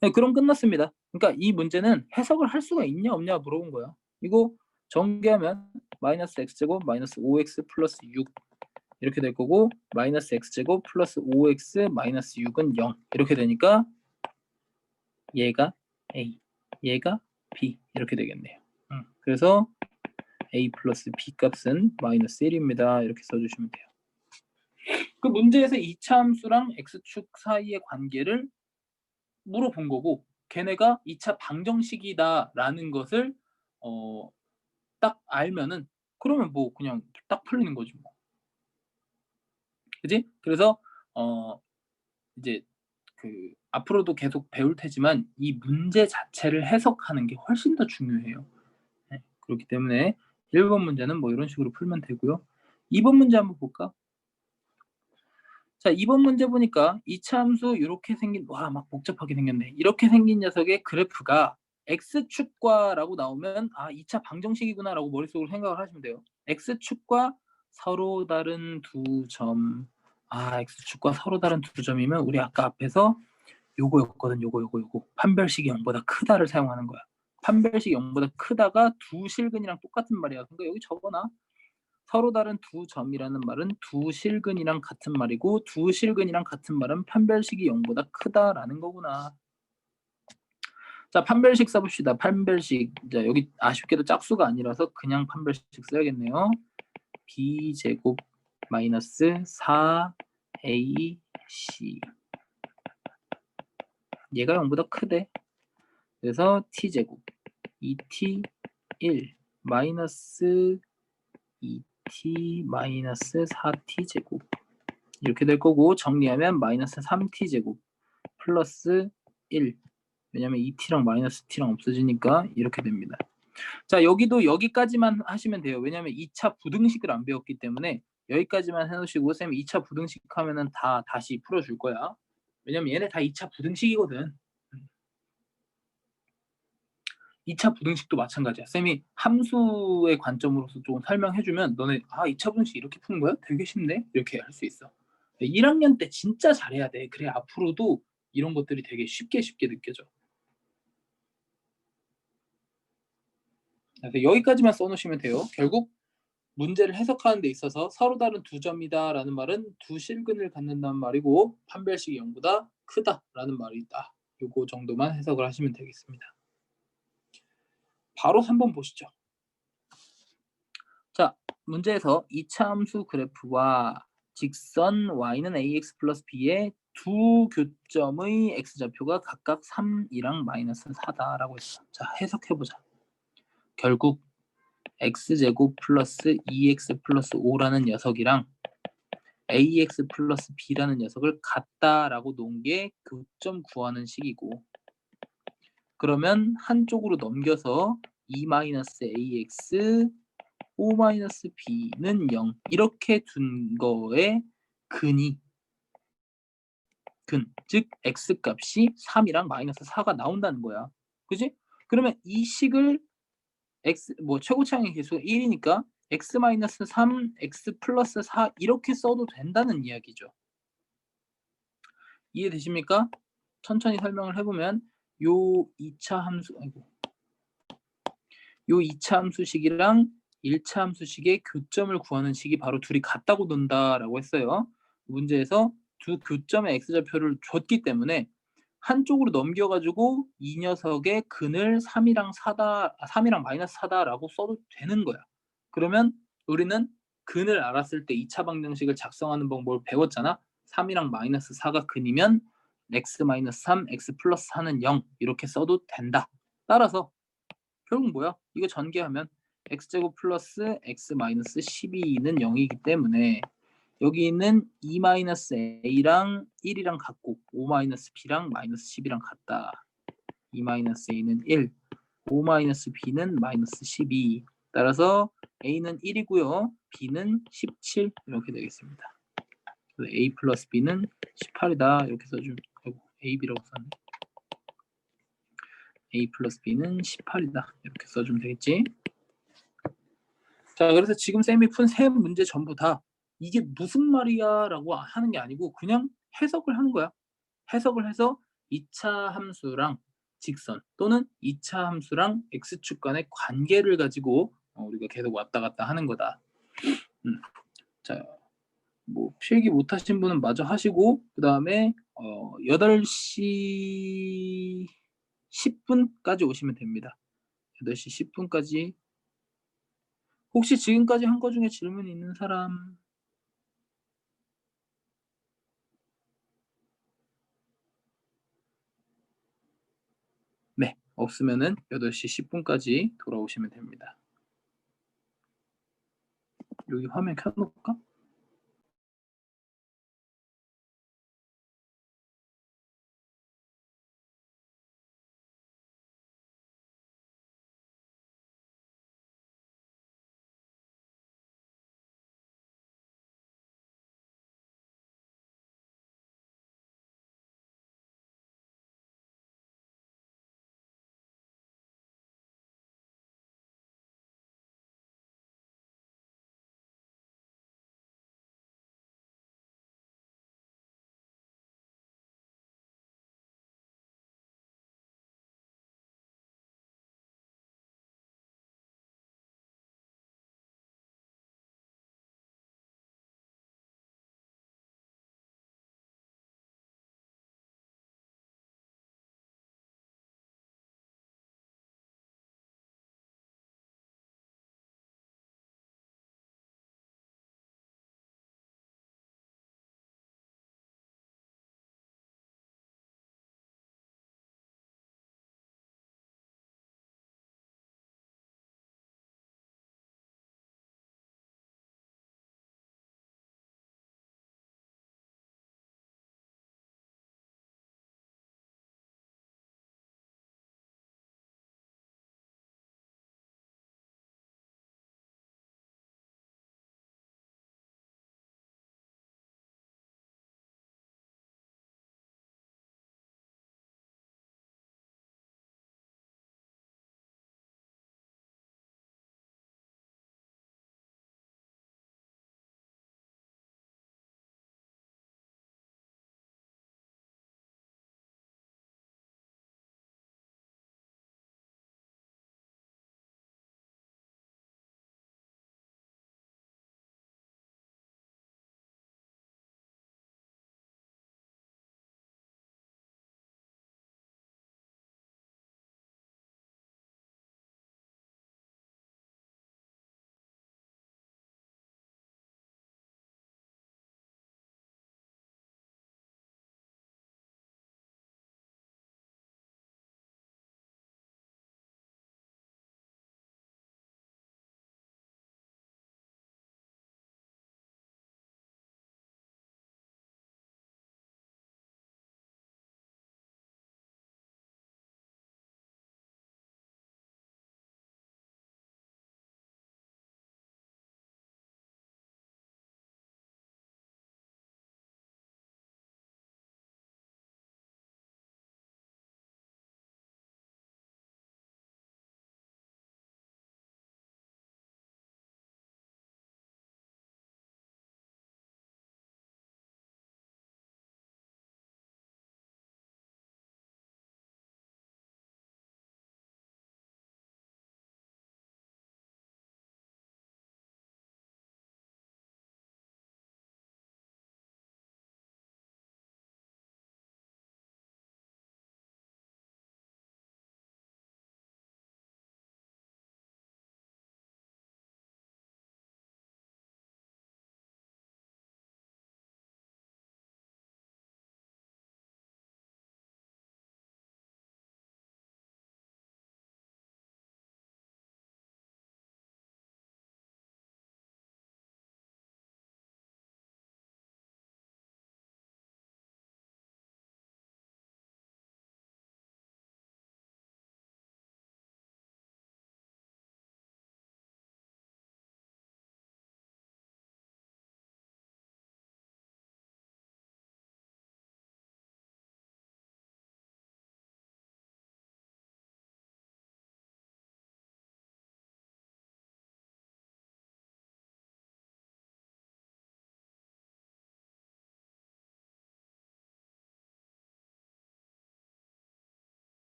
네, 그럼 끝났습니다. 그러니까 이 문제는 해석을 할 수가 있냐 없냐 물어본 거야. 이거 전개하면 마이너스 x제곱 마이너스 5x 플러스 6 이렇게 될 거고 마이너스 x제곱 플러스 5x 마이너스 6은 0 이렇게 되니까 얘가 a, 얘가 b 이렇게 되겠네요. 그래서 a 플러스 b 값은 마이너스 1입니다. 이렇게 써주시면 돼요. 그 문제에서 이차 함수랑 x축 사이의 관계를 물어본 거고 걔네가 2차 방정식이다라는 것을 딱 알면은 그러면 뭐 그냥 딱 풀리는 거지 뭐. 그지? 그래서 이제 그 앞으로도 계속 배울 테지만 이 문제 자체를 해석하는 게 훨씬 더 중요해요. 네, 그렇기 때문에 1번 문제는 뭐 이런 식으로 풀면 되고요. 2번 문제 한번 볼까? 자, 2번 문제 보니까 이차함수 이렇게 생긴 와 막 복잡하게 생겼네. 이렇게 생긴 녀석의 그래프가 x축과라고 나오면 2차 방정식이구나라고 머릿속으로 생각을 하시면 돼요. x축과 서로 다른 두 점. x축과 서로 다른 두 점이면 우리 아까 앞에서 요거였거든. 요거. 판별식이 0보다 크다를 사용하는 거야. 판별식이 0보다 크다가 두 실근이랑 똑같은 말이야. 그러니까 여기 적어놔. 서로 다른 두 점이라는 말은 두 실근이랑 같은 말이고 두 실근이랑 같은 말은 판별식이 0보다 크다라는 거구나. 자, 판별식 써봅시다. 판별식. 자, 여기 아쉽게도 짝수가 아니라서 그냥 판별식 써야겠네요. b제곱 마이너스 4ac 얘가 0보다 크대. 그래서 t제곱 2t1 마이너스 2t 마이너스 4t제곱 이렇게 될 거고 정리하면 마이너스 3t제곱 플러스 1 왜냐면 2t랑 마이너스 t랑 없어지니까 이렇게 됩니다. 자, 여기도 여기까지만 하시면 돼요. 왜냐면 2차 부등식을 안 배웠기 때문에 여기까지만 해놓으시고 쌤이 2차 부등식 하면은 다 다시 풀어줄 거야. 왜냐면 얘네 다 2차 부등식이거든. 2차 부등식도 마찬가지야. 쌤이 함수의 관점으로서 조금 설명해주면 너네 2차 부등식 이렇게 푸는 거야? 되게 쉽네? 이렇게 할 수 있어. 1학년 때 진짜 잘해야 돼. 그래 앞으로도 이런 것들이 되게 쉽게 느껴져. 그래서 여기까지만 써놓으시면 돼요. 결국 문제를 해석하는 데 있어서 서로 다른 두 점이다 라는 말은 두 실근을 갖는다는 말이고 판별식이 0보다 크다 라는 말이 있다. 요거 정도만 해석을 하시면 되겠습니다. 바로 3번 보시죠. 자, 문제에서 2차 함수 그래프와 직선 y는 ax 플러스 b의 두 교점의 x좌표가 각각 3이랑 마이너스 4다라고 했어. 자, 해석해보자. 결국 x제곱 플러스 2x 플러스 5라는 녀석이랑 ax 플러스 b라는 녀석을 같다라고 놓은 게 교점 구하는 식이고 그러면 한쪽으로 넘겨서 2-ax 5-b는 0 이렇게 둔 거에 즉 x값이 3이랑 마이너스 4가 나온다는 거야. 그지? 그러면 이 식을 최고 차항의 개수가 1이니까 x-3, x 플러스 4 이렇게 써도 된다는 이야기죠. 이해되십니까? 천천히 설명을 해보면 요 2차 함수식이랑 1차 함수식의 교점을 구하는 식이 바로 둘이 같다고 논다라고 했어요. 문제에서 두 교점의 x좌표를 줬기 때문에 한쪽으로 넘겨가지고 이 녀석의 근을 3이랑 마이너스 4다라고 써도 되는 거야. 그러면 우리는 근을 알았을 때 2차 방정식을 작성하는 방법을 배웠잖아. 3이랑 마이너스 4가 근이면 x-3, x 플러스 4는 0 이렇게 써도 된다. 따라서 결국 뭐야? 이거 전개하면 x제곱 플러스 x 마이너스 12는 0이기 때문에 여기 있는 2-a랑 1이랑 같고 5-b랑 마이너스 10이랑 같다. 2-a는 1, 5-b는 마이너스 12. 따라서 a는 1이고요. b는 17 이렇게 되겠습니다. a 플러스 b는 18이다. 이렇게 써주면 ab라고 썼네. a 플러스 b는 18이다. 이렇게 써주면 되겠지. 자, 그래서 지금 쌤이 푼 세 문제 전부 다 이게 무슨 말이야 라고 하는 게 아니고 그냥 해석을 하는 거야. 해석을 해서 2차 함수랑 직선 또는 2차 함수랑 x축 간의 관계를 가지고 우리가 계속 왔다 갔다 하는 거다. 자, 필기 못하신 분은 마저 하시고 그 다음에 8시 10분까지 오시면 됩니다. 8시 10분까지 혹시 지금까지 한 거 중에 질문 있는 사람? 네, 없으면은 8시 10분까지 돌아오시면 됩니다. 여기 화면 켜놓을까?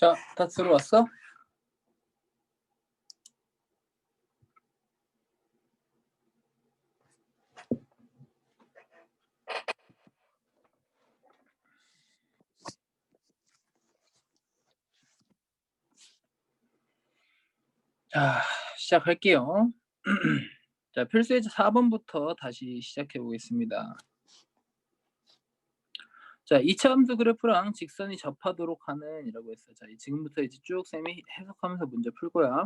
자, 다 들어왔어? 자, 시작할게요. 자, 필수예제 4번부터 다시 시작해 보겠습니다. 자, 2차 함수 그래프랑 직선이 접하도록 하는 이라고 했어요. 자, 지금부터 이제 쭉 쌤이 해석하면서 문제 풀 거야.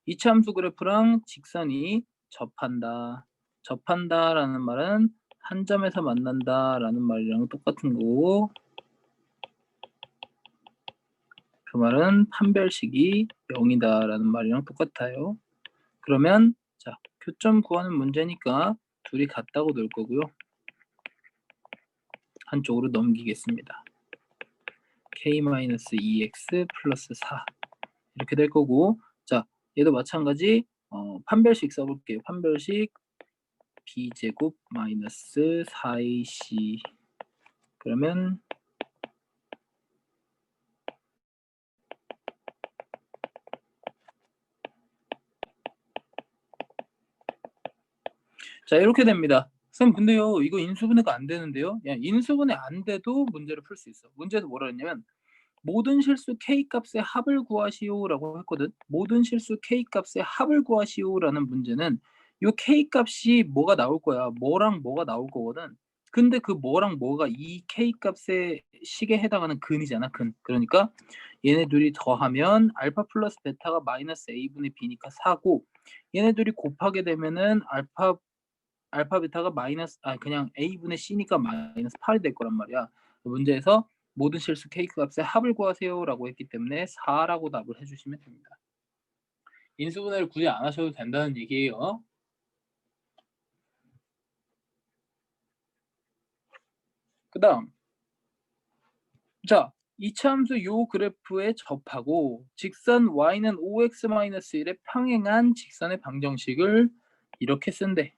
2차 함수 그래프랑 직선이 접한다. 접한다라는 말은 한 점에서 만난다라는 말이랑 똑같은 거고, 그 말은 판별식이 0이다라는 말이랑 똑같아요. 그러면 자, 교점 구하는 문제니까 둘이 같다고 넣을 거고요. 한쪽으로 넘기겠습니다. k-2x 플러스 4 이렇게 될 거고, 자, 얘도 마찬가지 판별식 써볼게요. 판별식 b제곱 마이너스 4ac 그러면 자, 이렇게 됩니다. 쌤, 근데요, 이거 인수분해가 안 되는데요? 야, 인수분해 안 돼도 문제를 풀 수 있어. 문제에서 뭐라 했냐면 모든 실수 K값의 합을 구하시오라고 했거든. 모든 실수 K값의 합을 구하시오라는 문제는 요 K값이 뭐가 나올 거야. 뭐랑 뭐가 나올 거거든. 근데 그 뭐랑 뭐가 이 K값의 식에 해당하는 근이잖아. 근. 그러니까 얘네 둘이 더하면 알파 플러스 베타가 마이너스 A분의 B니까 4고 얘네 둘이 곱하게 되면은 알파 베타가 그냥 A분의 C니까 마이너스 8이 될 거란 말이야. 문제에서 모든 실수 K 값의 합을 구하세요라고 했기 때문에 4라고 답을 해주시면 됩니다. 인수분해를 굳이 안 하셔도 된다는 얘기예요. 그 다음 자, 이차함수 요 그래프에 접하고 직선 y는 5x-1에 평행한 직선의 방정식을 이렇게 쓴대.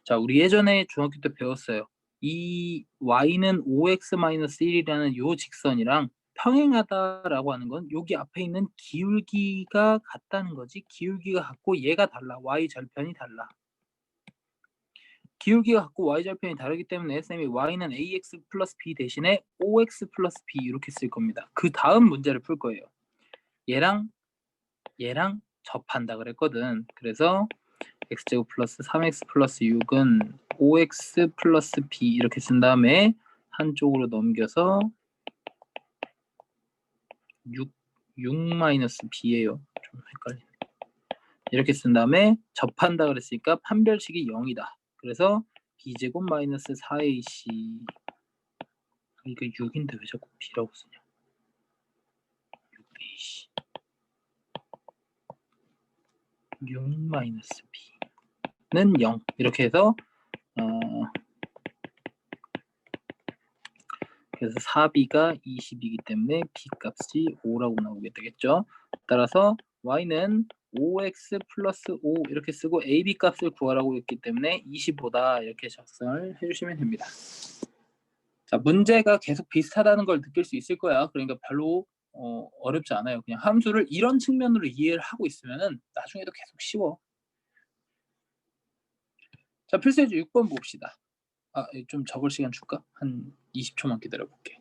자, 우리 예전에 중학교 때 배웠어요. 이 y는 5x-1이라는 요 직선이랑 평행하다라고 하는 건 여기 앞에 있는 기울기가 같다는 거지. 기울기가 같고 얘가 달라. y 절편이 달라. 기울기가 같고 y 절편이 다르기 때문에 쌤이 y는 ax 플러스 b 대신에 5x 플러스 b 이렇게 쓸 겁니다. 그 다음 문제를 풀 거예요. 얘랑 접한다 그랬거든. 그래서 x제곱 플러스 3x 플러스 6은 5x 플러스 b 이렇게 쓴 다음에 한쪽으로 넘겨서 6 마이너스 b예요. 좀 헷갈리네. 이렇게 쓴 다음에 접한다 그랬으니까 판별식이 0이다. 그래서 b제곱 마이너스 4ac 이거 6인데 왜 자꾸 b라고 쓰냐. 6ac 6 마이너스 b는 0 이렇게 해서 그래서 4b가 20이기 때문에 b값이 5라고 나오게 되겠죠. 따라서 y는 5x 플러스 5 이렇게 쓰고 ab 값을 구하라고 했기 때문에 25다 이렇게 작성을 해주시면 됩니다. 자, 문제가 계속 비슷하다는 걸 느낄 수 있을 거야. 그러니까 별로 어렵지 않아요. 그냥 함수를 이런 측면으로 이해를 하고 있으면은 나중에도 계속 쉬워. 자, 필수예제 6번 봅시다. 좀 적을 시간 줄까? 한 20초만 기다려 볼게.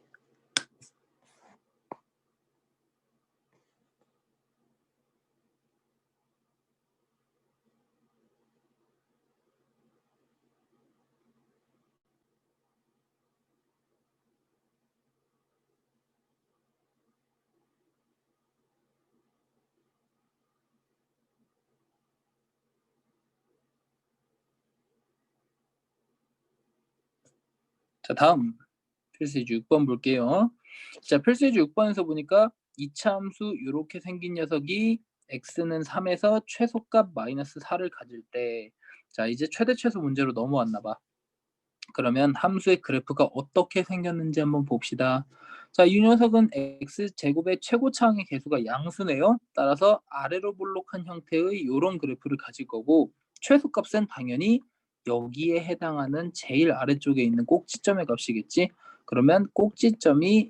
자, 다음 필수예제 6번 볼게요. 자, 필수예제 6번에서 보니까 이차 함수 이렇게 생긴 녀석이 x는 3에서 최소값 마이너스 4를 가질 때, 자, 이제 최대 최소 문제로 넘어왔나 봐. 그러면 함수의 그래프가 어떻게 생겼는지 한번 봅시다. 자, 이 녀석은 x제곱의 최고차항의 개수가 양수네요. 따라서 아래로 볼록한 형태의 이런 그래프를 가질 거고 최소값은 당연히 여기에 해당하는 제일 아래쪽에 있는 꼭지점의 값이겠지. 그러면 꼭지점이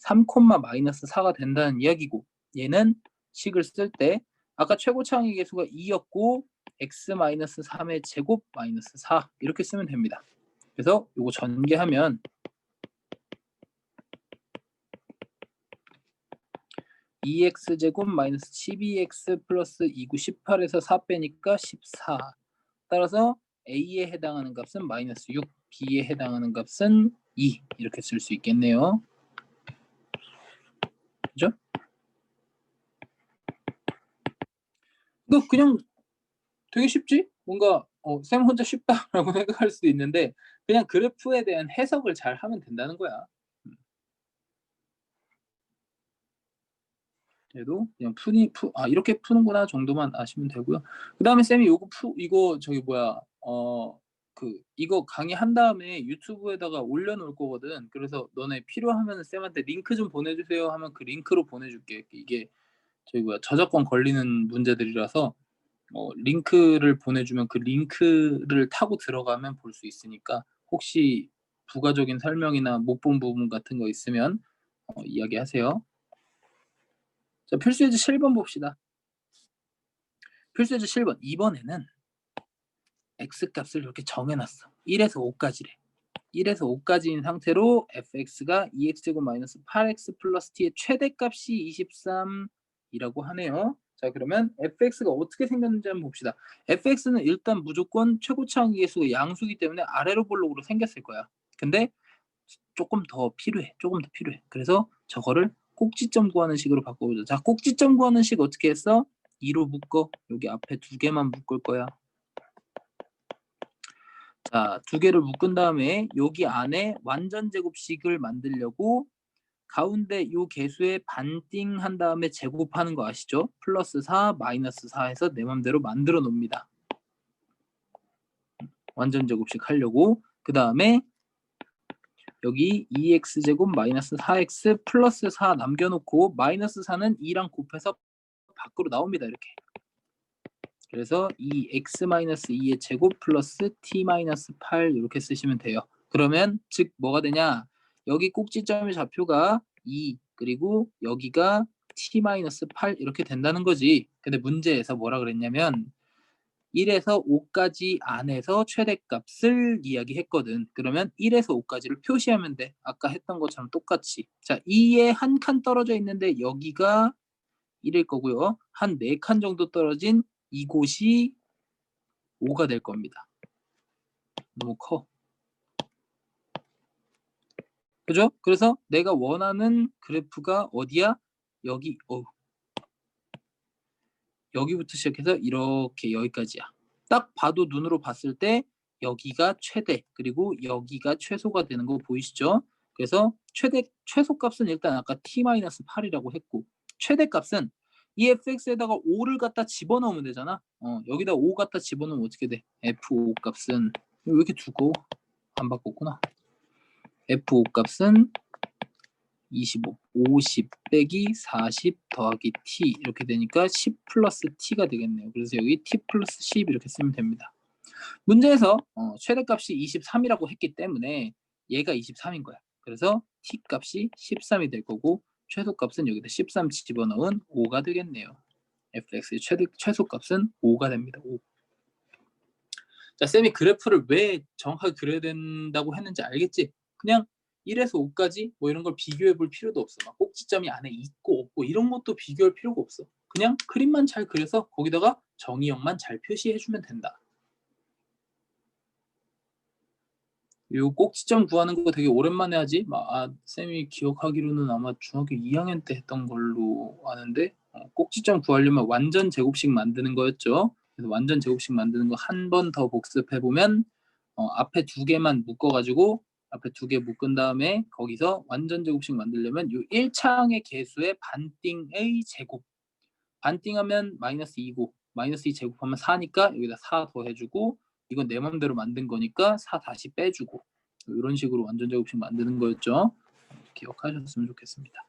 3,-4가 된다는 이야기고, 얘는 식을 쓸 때 아까 최고차항의 계수가 2였고 x-3의 제곱 마이너스 4 이렇게 쓰면 됩니다. 그래서 이거 전개하면 2x제곱 마이너스 12x 플러스 2구 18에서 4 빼니까 14. 따라서 a에 해당하는 값은 마이너스 6, b에 해당하는 값은 2 이렇게 쓸 수 있겠네요. 그죠? 이거 그냥 되게 쉽지? 뭔가 쌤 혼자 쉽다라고 생각할 수도 있는데 그냥 그래프에 대한 해석을 잘 하면 된다는 거야. 얘도 그냥 이렇게 푸는구나 정도만 아시면 되고요. 그 다음에 쌤이 이거 저기 뭐야 이거 강의한 다음에 유튜브에다가 올려놓을 거거든. 그래서 너네 필요하면 쌤한테 링크 좀 보내주세요 하면 그 링크로 보내줄게. 이게 저기 뭐야 저작권 걸리는 문제들이라서 링크를 보내주면 그 링크를 타고 들어가면 볼 수 있으니까 혹시 부가적인 설명이나 못 본 부분 같은 거 있으면 이야기하세요. 자, 필수예제 7번 봅시다. 필수예제 7번. 이번에는 x값을 이렇게 정해놨어. 1에서 5까지래. 1에서 5까지인 상태로 fx가 2x제곱 마이너스 8x 플러스 t의 최대값이 23이라고 하네요. 자, 그러면 fx가 어떻게 생겼는지 한번 봅시다. fx는 일단 무조건 최고차항의 계수가 양수이기 때문에 아래로 볼록으로 생겼을 거야. 근데 조금 더 필요해. 그래서 저거를 꼭지점 구하는 식으로 바꿔보자. 자, 꼭지점 구하는 식 어떻게 했어? 2로 묶어. 여기 앞에 2개만 묶을 거야. 자, 2개를 묶은 다음에 여기 안에 완전 제곱식을 만들려고 가운데 이 개수에 반띵한 다음에 제곱하는 거 아시죠? 플러스 4, 마이너스 4 해서 내 맘대로 만들어 놓습니다. 완전 제곱식 하려고. 그 다음에 여기 2x제곱 마이너스 4x 플러스 4 남겨놓고 마이너스 4는 2랑 곱해서 밖으로 나옵니다. 이렇게. 그래서 2x-2의 제곱 플러스 t-8 이렇게 쓰시면 돼요. 그러면 즉 뭐가 되냐? 여기 꼭지점의 좌표가 2 그리고 여기가 t-8 이렇게 된다는 거지. 근데 문제에서 뭐라 그랬냐면 1에서 5까지 안에서 최대값을 이야기했거든. 그러면 1에서 5까지를 표시하면 돼. 아까 했던 것처럼 똑같이. 자, 2에 한 칸 떨어져 있는데 여기가 1일 거고요. 한 4칸 정도 떨어진 이곳이 5가 될 겁니다. 너무 커. 그죠? 그래서 내가 원하는 그래프가 어디야? 여기부터 시작해서 이렇게 여기까지야. 딱 봐도 눈으로 봤을 때 여기가 최대 그리고 여기가 최소가 되는 거 보이시죠? 그래서 최소값은 일단 아까 t-8이라고 했고 최대값은 이 fx에다가 5를 갖다 집어넣으면 되잖아. 여기다 5 갖다 집어넣으면 어떻게 돼? f5 값은 왜 이렇게 두꺼워? 안 바꿨구나. f5 값은 25, 50 빼기 40 더하기 t 이렇게 되니까 10 플러스 t가 되겠네요. 그래서 여기 t 플러스 10 이렇게 쓰면 됩니다. 문제에서 최대값이 23이라고 했기 때문에 얘가 23인 거야. 그래서 t 값이 13이 될 거고 최소값은 여기다 13 집어넣은 5가 되겠네요. fx의 최소값은 5가 됩니다. 5. 자, 쌤이 그래프를 왜 정확하게 그려야 된다고 했는지 알겠지? 그냥 1에서 5까지 뭐 이런 걸 비교해 볼 필요도 없어. 막 꼭지점이 안에 있고 없고 이런 것도 비교할 필요가 없어. 그냥 그림만 잘 그려서 거기다가 정의역만 잘 표시해 주면 된다. 요 꼭지점 구하는 거 되게 오랜만에 하지? 쌤이 기억하기로는 아마 중학교 2학년 때 했던 걸로 아는데 꼭지점 구하려면 완전 제곱식 만드는 거였죠. 그래서 완전 제곱식 만드는 거 한 번 더 복습해보면 앞에 2개만 묶어가지고 앞에 2개 묶은 다음에 거기서 완전 제곱식 만들려면 요 1차항의 개수의 반띵의 제곱 반띵하면 마이너스 2고 마이너스 2 제곱하면 4니까 여기다 4 더해주고 이건 내 맘대로 만든 거니까 4 다시 빼주고 이런 식으로 완전 제곱식 만드는 거였죠. 기억하셨으면 좋겠습니다.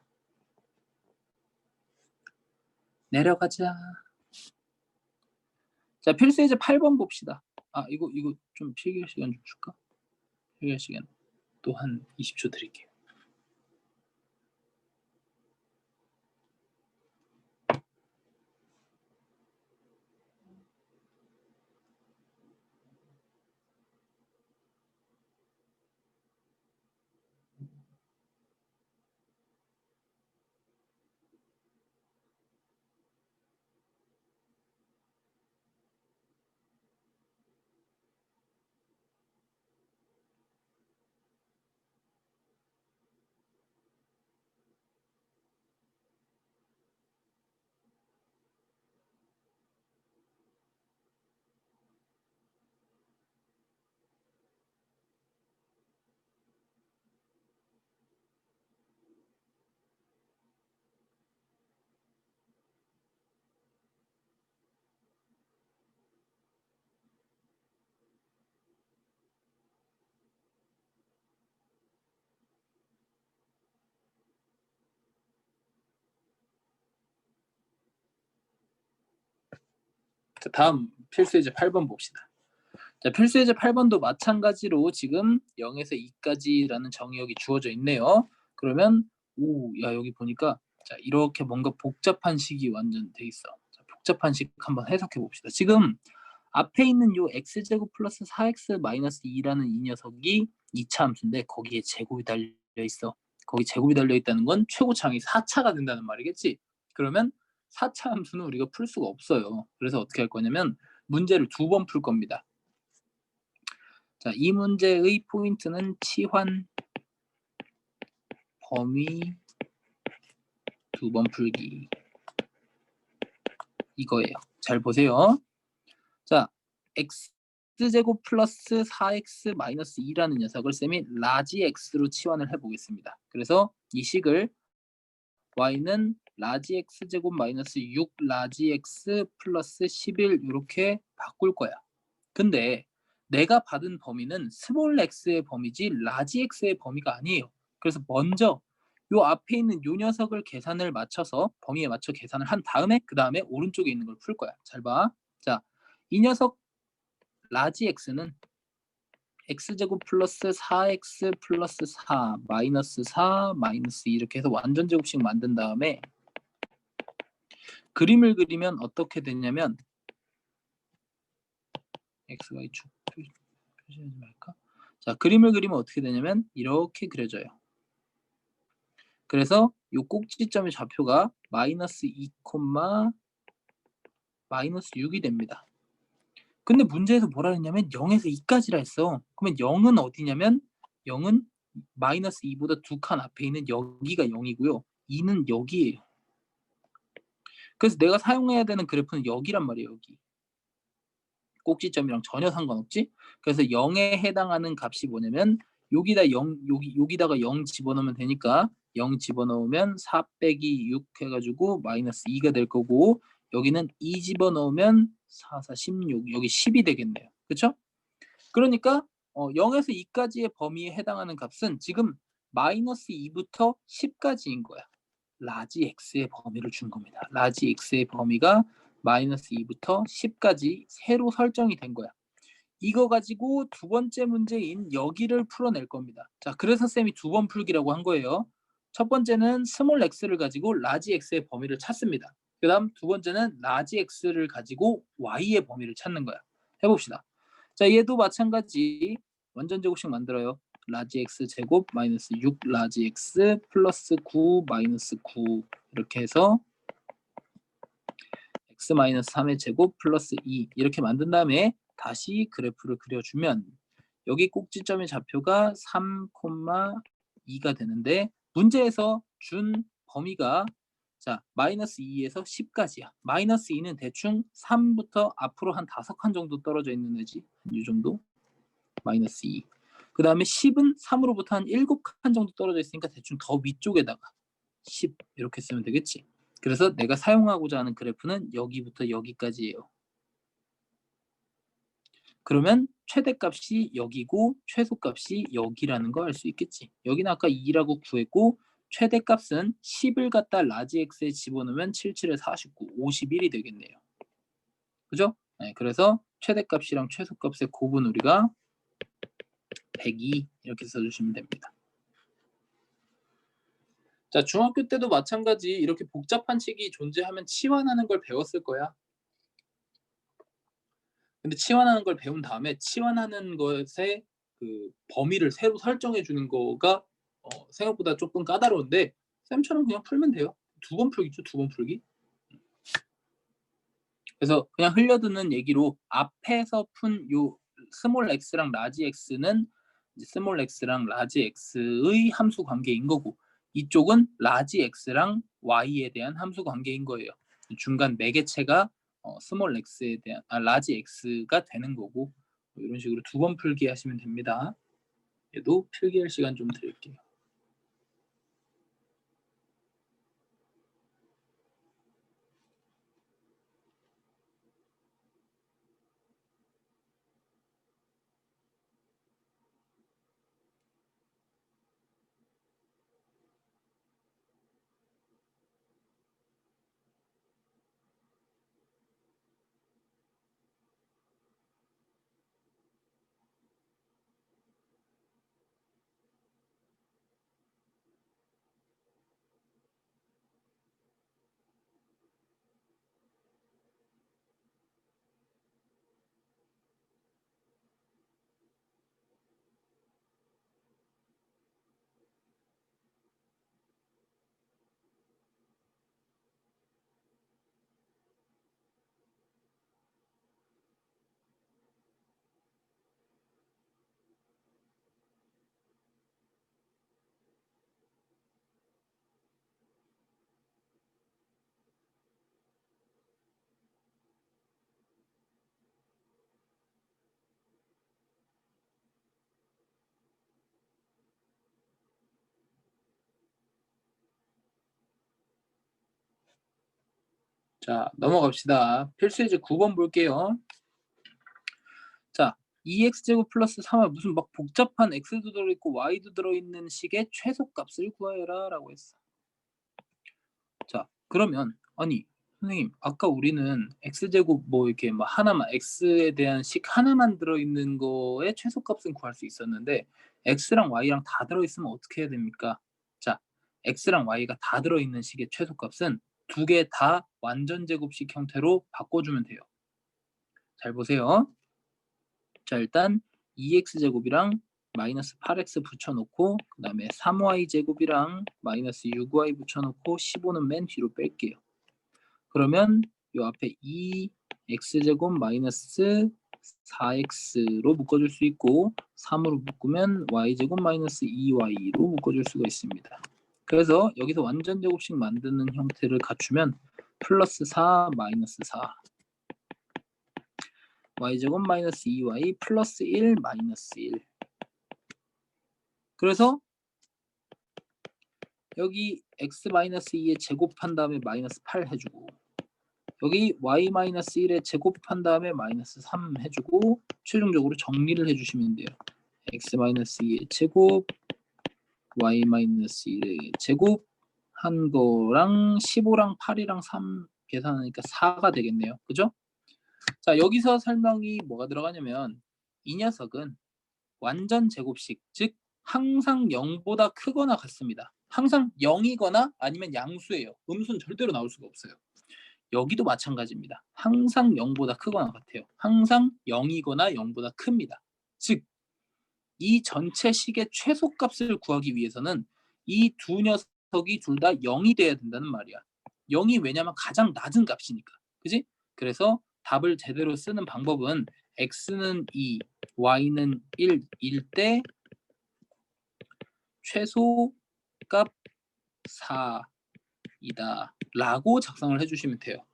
내려가자. 자, 필수예제 8번 봅시다. 이거 좀 필기할 시간 좀 줄까? 필기할 시간 또 한 20초 드릴게요. 자, 다음 필수 예제 8번 봅시다. 자, 필수 예제 8번도 마찬가지로 지금 0에서 2까지라는 정의역이 주어져 있네요. 그러면 야 여기 보니까 자 이렇게 뭔가 복잡한 식이 완전 돼 있어. 자, 복잡한 식 한번 해석해 봅시다. 지금 앞에 있는 요 x제곱 플러스 4x 마이너스 2라는 이 녀석이 2차 함수인데 거기에 제곱이 달려 있어. 거기 제곱이 달려 있다는 건 최고차항이 4차가 된다는 말이겠지. 그러면 4차 함수는 우리가 풀 수가 없어요. 그래서 어떻게 할 거냐면 문제를 2번 풀 겁니다. 자, 이 문제의 포인트는 치환 범위 2번 풀기 이거예요. 잘 보세요. 자, x제곱 플러스 4x 마이너스 2라는 녀석을 쌤이 라지 x로 치환을 해보겠습니다. 그래서 이 식을 y는 라지 x제곱 마이너스 6 라지 x 플러스 11 이렇게 바꿀 거야. 근데 내가 받은 범위는 스몰 x의 범위지 라지 x의 범위가 아니에요. 그래서 먼저 요 앞에 있는 요 녀석을 계산을 맞춰서 범위에 맞춰 계산을 한 다음에 그 다음에 오른쪽에 있는 걸 풀 거야. 잘 봐. 자, 이 녀석 라지 x는 x제곱 플러스 4x 플러스 4 마이너스 4 마이너스 2 이렇게 해서 완전 제곱식 만든 다음에 그림을 그리면 어떻게 되냐면 xy축 표시하지 말까? 자, 그림을 그리면 어떻게 되냐면 이렇게 그려져요. 그래서 이 꼭지점의 좌표가 마이너스 2, 마이너스 6이 됩니다. 근데 문제에서 뭐라 했냐면 0에서 2까지라 했어. 그러면 0은 어디냐면 0은 마이너스 2보다 두 칸 앞에 있는 여기가 0이고요. 2는 여기예요. 그래서 내가 사용해야 되는 그래프는 여기란 말이에요. 여기. 꼭지점이랑 전혀 상관없지? 그래서 0에 해당하는 값이 뭐냐면 여기다 0, 여기다가 0 집어넣으면 되니까 0 집어넣으면 4 빼기 6 해가지고 마이너스 2가 될 거고 여기는 2 집어넣으면 4, 4, 16 여기 10이 되겠네요. 그렇죠? 그러니까 0에서 2까지의 범위에 해당하는 값은 지금 마이너스 2부터 10까지인 거야. 라지 x의 범위를 준 겁니다. 라지 x의 범위가 마이너스 2부터 10까지 새로 설정이 된 거야. 이거 가지고 두 번째 문제인 여기를 풀어낼 겁니다. 자, 그래서 쌤이 2번 풀기라고 한 거예요. 첫 번째는 스몰 x를 가지고 라지 x의 범위를 찾습니다. 그 다음 두 번째는 라지 x를 가지고 y의 범위를 찾는 거야. 해봅시다. 자, 얘도 마찬가지 완전 제곱식 만들어요. 라지 x 제곱 마이너스 6 라지 x 플러스 9 마이너스 9 이렇게 해서 x 마이너스 3의 제곱 플러스 2 이렇게 만든 다음에 다시 그래프를 그려주면 여기 꼭지점의 좌표가 3,2가 되는데 문제에서 준 범위가 자 마이너스 2에서 10까지야. 마이너스 2는 대충 3부터 앞으로 한 5칸 정도 떨어져 있는 애지. 이 정도. 마이너스 2. 그 다음에 10은 3으로부터 한 7칸 정도 떨어져 있으니까 대충 더 위쪽에다가 10 이렇게 쓰면 되겠지. 그래서 내가 사용하고자 하는 그래프는 여기부터 여기까지예요. 그러면 최대값이 여기고 최소값이 여기라는 거 알 수 있겠지. 여기는 아까 2라고 구했고 최대값은 10을 갖다 라지 x에 집어넣으면 77에 49, 51이 되겠네요. 그죠? 네, 그래서 최대값이랑 최소값의 곱은 우리가 102 이렇게 써주시면 됩니다. 자, 중학교 때도 마찬가지 이렇게 복잡한 식이 존재하면 치환하는 걸 배웠을 거야. 근데 치환하는 걸 배운 다음에 치환하는 것의 그 범위를 새로 설정해 주는 거가 생각보다 조금 까다로운데 쌤처럼 그냥 풀면 돼요. 2번 풀기죠. 2번 풀기. 그래서 그냥 흘려드는 얘기로 앞에서 푼 요 스몰 x랑 라지 x는 스몰 x랑 라지 x의 함수 관계인 거고 이쪽은 라지 x랑 y에 대한 함수 관계인 거예요. 중간 매개체가 스몰 x에 대한 라지 x가 되는 거고 이런 식으로 2번 풀기 하시면 됩니다. 얘도 필기할 시간 좀 드릴게요. 자, 넘어갑시다. 필수 예제 9번 볼게요. 자, 2x제곱 플러스 3은 무슨 막 복잡한 x도 들어있고 y도 들어있는 식의 최소값을 구하여라 라고 했어. 자, 그러면 아니 선생님 아까 우리는 x제곱 뭐 이렇게 뭐 하나만 x에 대한 식 하나만 들어있는 거의 최소값은 구할 수 있었는데 x랑 y랑 다 들어있으면 어떻게 해야 됩니까? 자, x랑 y가 다 들어있는 식의 최소값은 두 개 다 완전 제곱식 형태로 바꿔주면 돼요. 잘 보세요. 자, 일단 2x제곱이랑 마이너스 8x 붙여놓고 그 다음에 3y제곱이랑 마이너스 6y 붙여놓고 15는 맨 뒤로 뺄게요. 그러면 요 앞에 2x제곱 마이너스 4x로 묶어줄 수 있고 3으로 묶으면 y제곱 마이너스 2y로 묶어줄 수가 있습니다. 그래서 여기서 완전 제곱식 만드는 형태를 갖추면 플러스 4 마이너스 4 y제곱 마이너스 2y 플러스 1 마이너스 1. 그래서 여기 x 마이너스 2에 제곱한 다음에 마이너스 8 해주고 여기 y 마이너스 1에 제곱한 다음에 마이너스 3 해주고 최종적으로 정리를 해주시면 돼요. x 마이너스 2의 제곱 y 마이너스 1의 제곱 한 거랑 15랑 8이랑 3 계산하니까 4가 되겠네요. 그죠? 자, 여기서 설명이 뭐가 들어가냐면 이 녀석은 완전 제곱식, 즉 항상 0보다 크거나 같습니다. 항상 0이거나 아니면 양수예요. 음수는 절대로 나올 수가 없어요. 여기도 마찬가지입니다. 항상 0보다 크거나 같아요. 항상 0이거나 0보다 큽니다. 즉, 이 전체 식의 최소값을 구하기 위해서는 이 두 녀석이 둘 다 0이 돼야 된다는 말이야. 0이 왜냐면 가장 낮은 값이니까. 그지? 그래서 답을 제대로 쓰는 방법은 x는 2, y는 1일 때 최소값 4이다 라고 작성을 해주시면 돼요.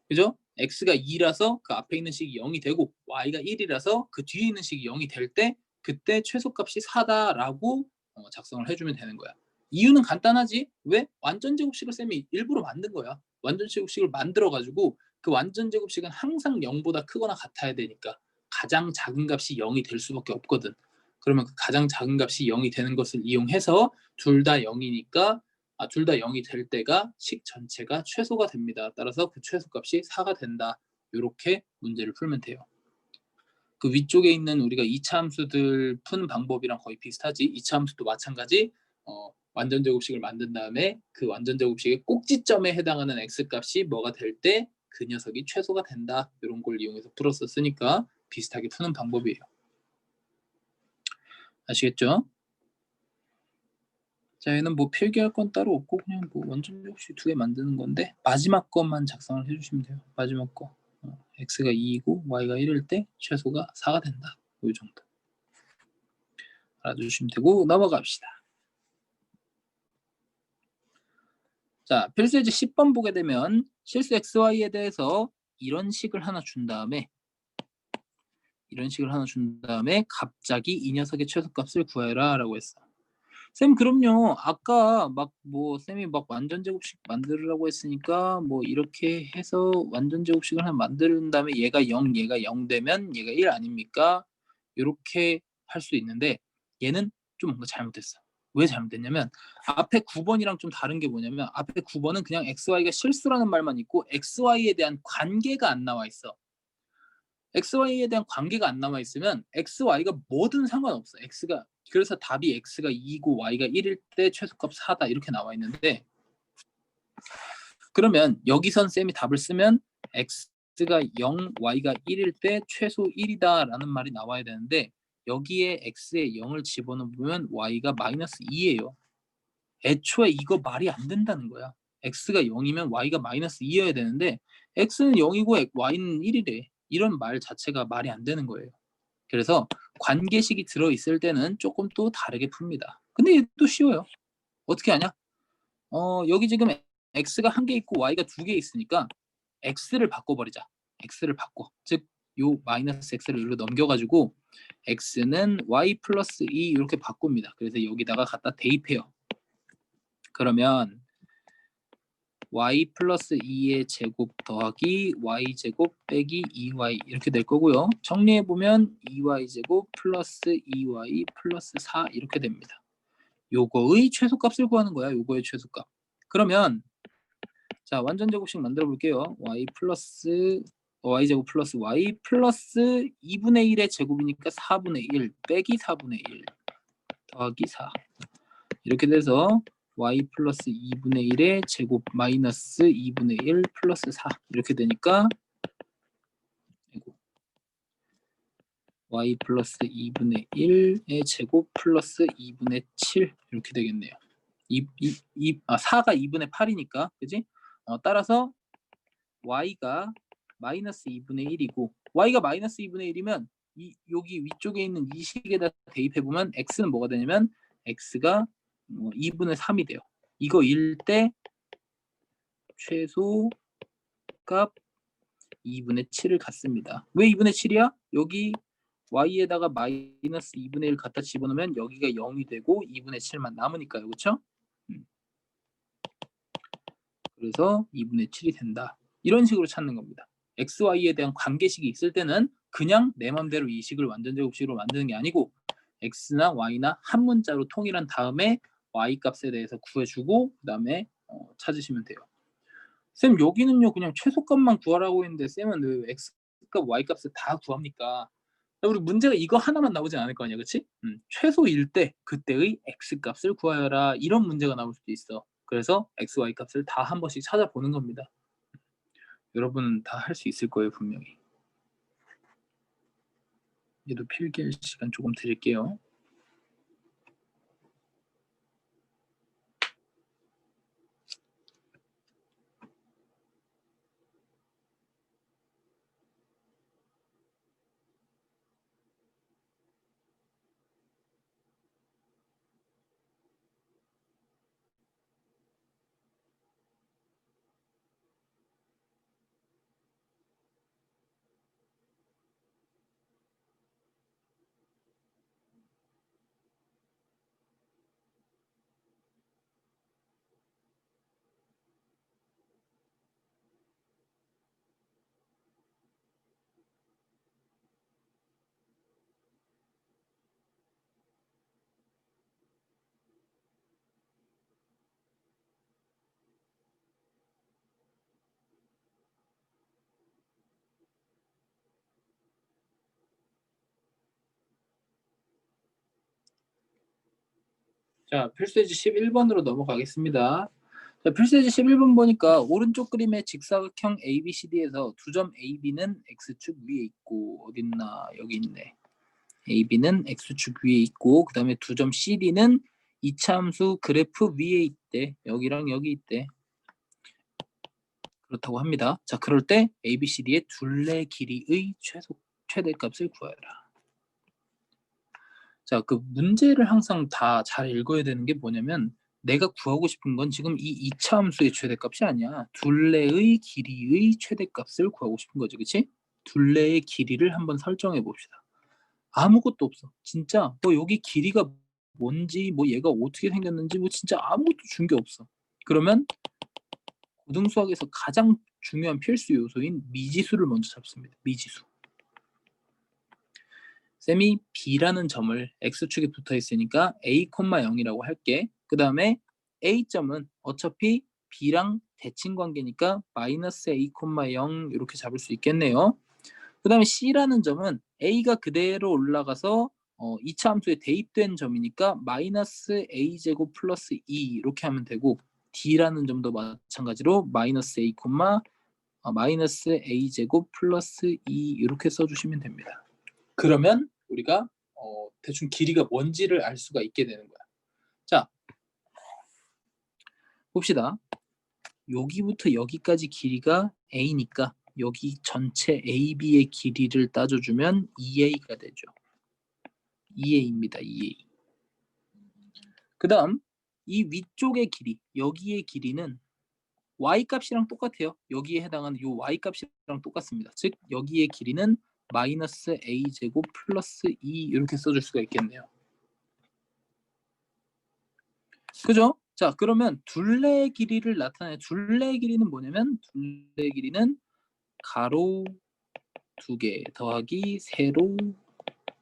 그죠? x가 2라서 그 앞에 있는 식이 0이 되고 y가 1이라서 그 뒤에 있는 식이 0이 될 때 그때 최소값이 4다라고 작성을 해주면 되는 거야. 이유는 간단하지? 왜? 완전 제곱식을 쌤이 일부러 만든 거야. 완전 제곱식을 만들어가지고 그 완전 제곱식은 항상 0보다 크거나 같아야 되니까 가장 작은 값이 0이 될 수밖에 없거든. 그러면 그 가장 작은 값이 0이 되는 것을 이용해서 둘 다 0이니까 둘 다 0이 될 때가 식 전체가 최소가 됩니다. 따라서 그 최소값이 4가 된다. 이렇게 문제를 풀면 돼요. 그 위쪽에 있는 우리가 2차 함수들 푸는 방법이랑 거의 비슷하지. 2차 함수도 마찬가지. 완전 제곱식을 만든 다음에 그 완전 제곱식의 꼭지점에 해당하는 x값이 뭐가 될 때 그 녀석이 최소가 된다. 이런 걸 이용해서 풀었었으니까 비슷하게 푸는 방법이에요. 아시겠죠? 자, 얘는 뭐 필기할 건 따로 없고 그냥 뭐 완전 제곱식 2개 만드는 건데 마지막 것만 작성을 해주시면 돼요. 마지막 거. x가 2이고 y가 1일 때 최소가 4가 된다. 이 정도 알아주시면 되고 넘어갑시다. 자, 필수예제 10번 보게 되면 실수 xy에 대해서 이런 식을 하나 준 다음에 갑자기 이 녀석의 최소값을 구해라 라고 했어. 쌤, 그럼요. 아까 막 뭐 쌤이 막 완전 제곱식 만들으라고 했으니까 뭐 이렇게 해서 완전 제곱식을 하나 만든 다음에 얘가 0, 얘가 0 되면 얘가 1 아닙니까? 이렇게 할 수 있는데 얘는 좀 뭔가 잘못됐어. 왜 잘못됐냐면 앞에 9번이랑 좀 다른 게 뭐냐면 앞에 9번은 그냥 XY가 실수라는 말만 있고 XY에 대한 관계가 안 나와 있어. XY에 대한 관계가 안 남아 있으면 XY가 뭐든 상관없어. X가 그래서 답이 X가 2고 Y가 1일 때 최소값 4다 이렇게 나와 있는데 그러면 여기선 쌤이 답을 쓰면 X가 0, Y가 1일 때 최소 1이다 라는 말이 나와야 되는데 여기에 X에 0을 집어넣으면 Y가 마이너스 2예요. 애초에 이거 말이 안 된다는 거야. X가 0이면 Y가 마이너스 2여야 되는데 X는 0이고 Y는 1이래. 이런 말 자체가 말이 안 되는 거예요. 그래서 관계식이 들어있을 때는 조금 또 다르게 풉니다. 근데 얘도 쉬워요. 어떻게 하냐? 여기 지금 X가 1개 있고 Y가 2개 있으니까 X를 바꿔버리자. X를 바꿔. 즉, 요 마이너스 X를 여기로 넘겨가지고 X는 Y 플러스 2 이렇게 바꿉니다. 그래서 여기다가 갖다 대입해요. 그러면 y 플러스 2의 제곱 더하기 y 제곱 빼기 2y 이렇게 될 거고요. 정리해보면 2y 제곱 플러스 2y 플러스 4 이렇게 됩니다. 요거의 최소값을 구하는 거야. 요거의 최소값. 그러면 자 완전 제곱식 만들어 볼게요. y 제곱 플러스 y 플러스 2분의 1의 제곱이니까 4분의 1 빼기 4분의 1 더하기 4 이렇게 돼서 y 플러스 2분의 1의 제곱 마이너스 2분의 1 플러스 4 이렇게 되니까 y 플러스 2분의 1의 제곱 플러스 2분의 7 이렇게 되겠네요. 4가 2분의 8이니까 그지? 따라서 y가 마이너스 2분의 1이고 y가 마이너스 2분의 1이면 여기 위쪽에 있는 이 식에다 대입해보면 x는 뭐가 되냐면 x가 2분의 3이 돼요. 이거 일 때 최소값 2분의 7을 갖습니다. 왜 2분의 7이야? 여기 y에다가 마이너스 2분의 1 갖다 집어넣으면 여기가 0이 되고 2분의 7만 남으니까요. 그렇죠? 그래서 2분의 7이 된다. 이런 식으로 찾는 겁니다. x, y에 대한 관계식이 있을 때는 그냥 내 맘대로 이 식을 완전제곱식으로 만드는 게 아니고 x나 y나 한 문자로 통일한 다음에 y 값에 대해서 구해주고 그 다음에 찾으시면 돼요. 쌤 여기는요 그냥 최소값만 구하라고 했는데 쌤은 왜 x값, y값을 다 구합니까? 우리 문제가 이거 하나만 나오진 않을 거 아니야, 그렇지? 최소일 때 그때의 x값을 구하여라 이런 문제가 나올 수도 있어. 그래서 x, y 값을 다 한 번씩 찾아보는 겁니다. 여러분은 다 할 수 있을 거예요, 분명히. 얘도 필기할 시간 조금 드릴게요. 자, 필수예지 11번으로 넘어가겠습니다. 자, 필수예지 11번 보니까 오른쪽 그림의 직사각형 ABCD에서 두 점 AB는 X축 위에 있고 어딨나 여기 있네. AB는 X축 위에 있고 그 다음에 두 점 CD는 이차함수 그래프 위에 있대. 여기랑 여기 있대. 그렇다고 합니다. 자, 그럴 때 ABCD의 둘레 길이의 최대값을 구하라. 자, 그 문제를 항상 다 잘 읽어야 되는 게 뭐냐면 내가 구하고 싶은 건 지금 이 이차함수의 최대값이 아니야. 둘레의 길이의 최대값을 구하고 싶은 거지, 그치? 둘레의 길이를 한번 설정해 봅시다. 아무것도 없어. 진짜 뭐 여기 길이가 뭔지 뭐 얘가 어떻게 생겼는지 뭐 진짜 아무것도 준 게 없어. 그러면 고등수학에서 가장 중요한 필수 요소인 미지수를 먼저 잡습니다. 미지수. 쌤이 B라는 점을 X축에 붙어 있으니까 A, 0이라고 할게. 그 다음에 A점은 어차피 B랑 대칭 관계니까 마이너스 A, 0 이렇게 잡을 수 있겠네요. 그 다음에 C라는 점은 A가 그대로 올라가서 2차 함수에 대입된 점이니까 마이너스 A제곱 플러스 2 이렇게 하면 되고 D라는 점도 마찬가지로 마이너스 A, 마이너스 A제곱 플러스 2 이렇게 써주시면 됩니다. 그러면 우리가 대충 길이가 뭔지를 알 수가 있게 되는 거야. 자, 봅시다. 여기부터 여기까지 길이가 A니까 여기 전체 AB의 길이를 따져주면 2A가 되죠. 2A입니다. 2A. 그 다음 이 위쪽의 길이, 여기의 길이는 Y값이랑 똑같아요. 여기에 해당하는 이 Y값이랑 똑같습니다. 즉 여기의 길이는 마이너스 A제곱 플러스 2 이렇게 써줄 수가 있겠네요. 그죠? 자, 그러면 둘레의 길이를 나타내. 둘레의 길이는 뭐냐면 둘레의 길이는 가로 2개 더하기 세로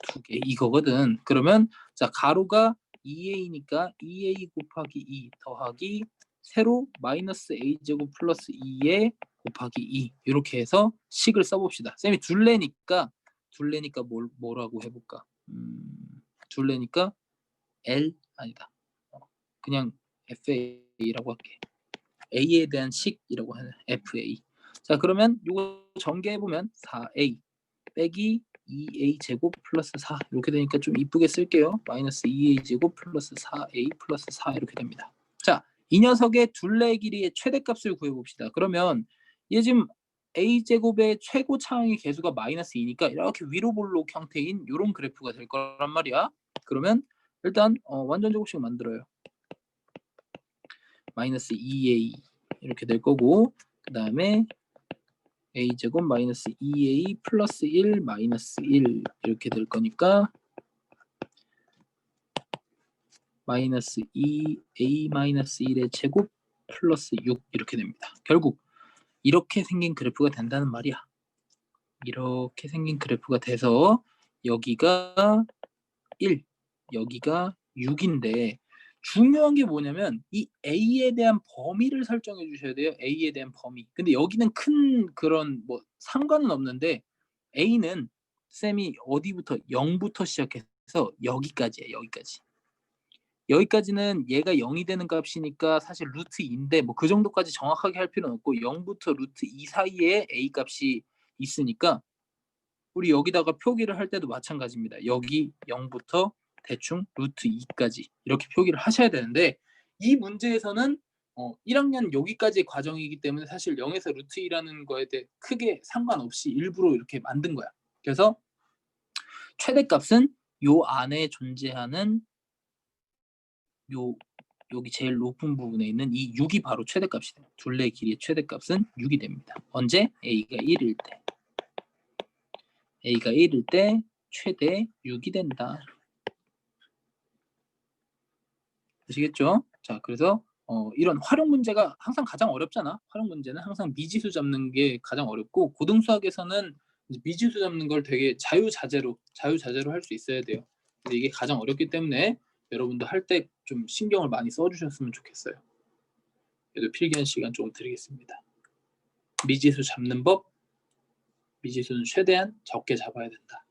2개 이거거든. 그러면 자, 가로가 2a니까 2a 곱하기 2 더하기 세로 마이너스 a제곱 플러스 2에 곱하기 2 이렇게 해서 식을 써봅시다. 쌤이 둘레니까 뭐라고 해볼까? 둘레니까 L 아니다. 그냥 FA라고 할게. A에 대한 식이라고 하는 FA. 자, 그러면 이거 전개해보면 4A 빼기 2A 제곱 플러스 4 이렇게 되니까 좀 이쁘게 쓸게요. 마이너스 2A 제곱 플러스 4A 플러스 4 이렇게 됩니다. 자, 이 녀석의 둘레의 길이의 최대값을 구해봅시다. 그러면 얘 지금 A 제곱의 최고 차항의 개수가 마이너스 2니까 이렇게 위로 볼록 형태인 이런 그래프가 될 거란 말이야. 그러면 일단 완전 제곱식 만들어요. 마이너스 2A 이렇게 될 거고 그 다음에 a제곱 마이너스 2a 플러스 1 마이너스 1 이렇게 될 거니까 마이너스 2a 마이너스 1의 제곱 플러스 6 이렇게 됩니다. 결국 이렇게 생긴 그래프가 된다는 말이야. 이렇게 생긴 그래프가 돼서 여기가 1, 여기가 6인데 중요한 게 뭐냐면 이 A에 대한 범위를 설정해 주셔야 돼요. A에 대한 범위. 근데 여기는 큰 그런 뭐 상관은 없는데 A는 쌤이 어디부터 0부터 시작해서 여기까지예요. 여기까지. 여기까지는 얘가 0이 되는 값이니까 사실 루트 2인데 뭐 그 정도까지 정확하게 할 필요는 없고 0부터 루트 2 사이에 A 값이 있으니까 우리 여기다가 표기를 할 때도 마찬가지입니다. 여기 0부터 대충 루트 2까지 이렇게 표기를 하셔야 되는데 이 문제에서는 1학년 여기까지의 과정이기 때문에 사실 0에서 루트 2라는 거에 대해 크게 상관없이 일부러 이렇게 만든 거야. 그래서 최대값은 요 안에 존재하는 여기 제일 높은 부분에 있는 이 6이 바로 최대값이 됩니다. 둘레의 길이의 최대값은 6이 됩니다. 언제? A가 1일 때. A가 1일 때 최대 6이 된다. 아시겠죠? 자, 그래서 이런 활용 문제가 항상 가장 어렵잖아. 활용 문제는 항상 미지수 잡는 게 가장 어렵고 고등수학에서는 미지수 잡는 걸 되게 자유자재로 할 수 있어야 돼요. 근데 이게 가장 어렵기 때문에 여러분도 할 때 좀 신경을 많이 써주셨으면 좋겠어요. 그래도 필기한 시간 조금 드리겠습니다. 미지수 잡는 법, 미지수는 최대한 적게 잡아야 된다.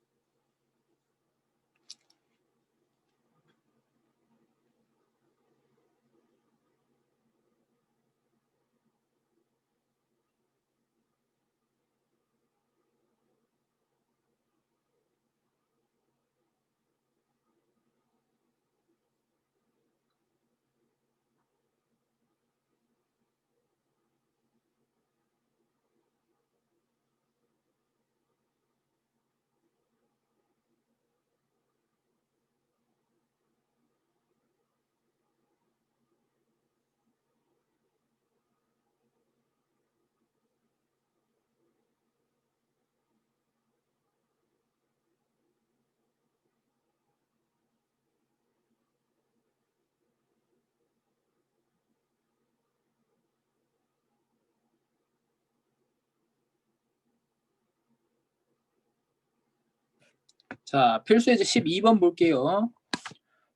자, 필수예제 12번 볼게요.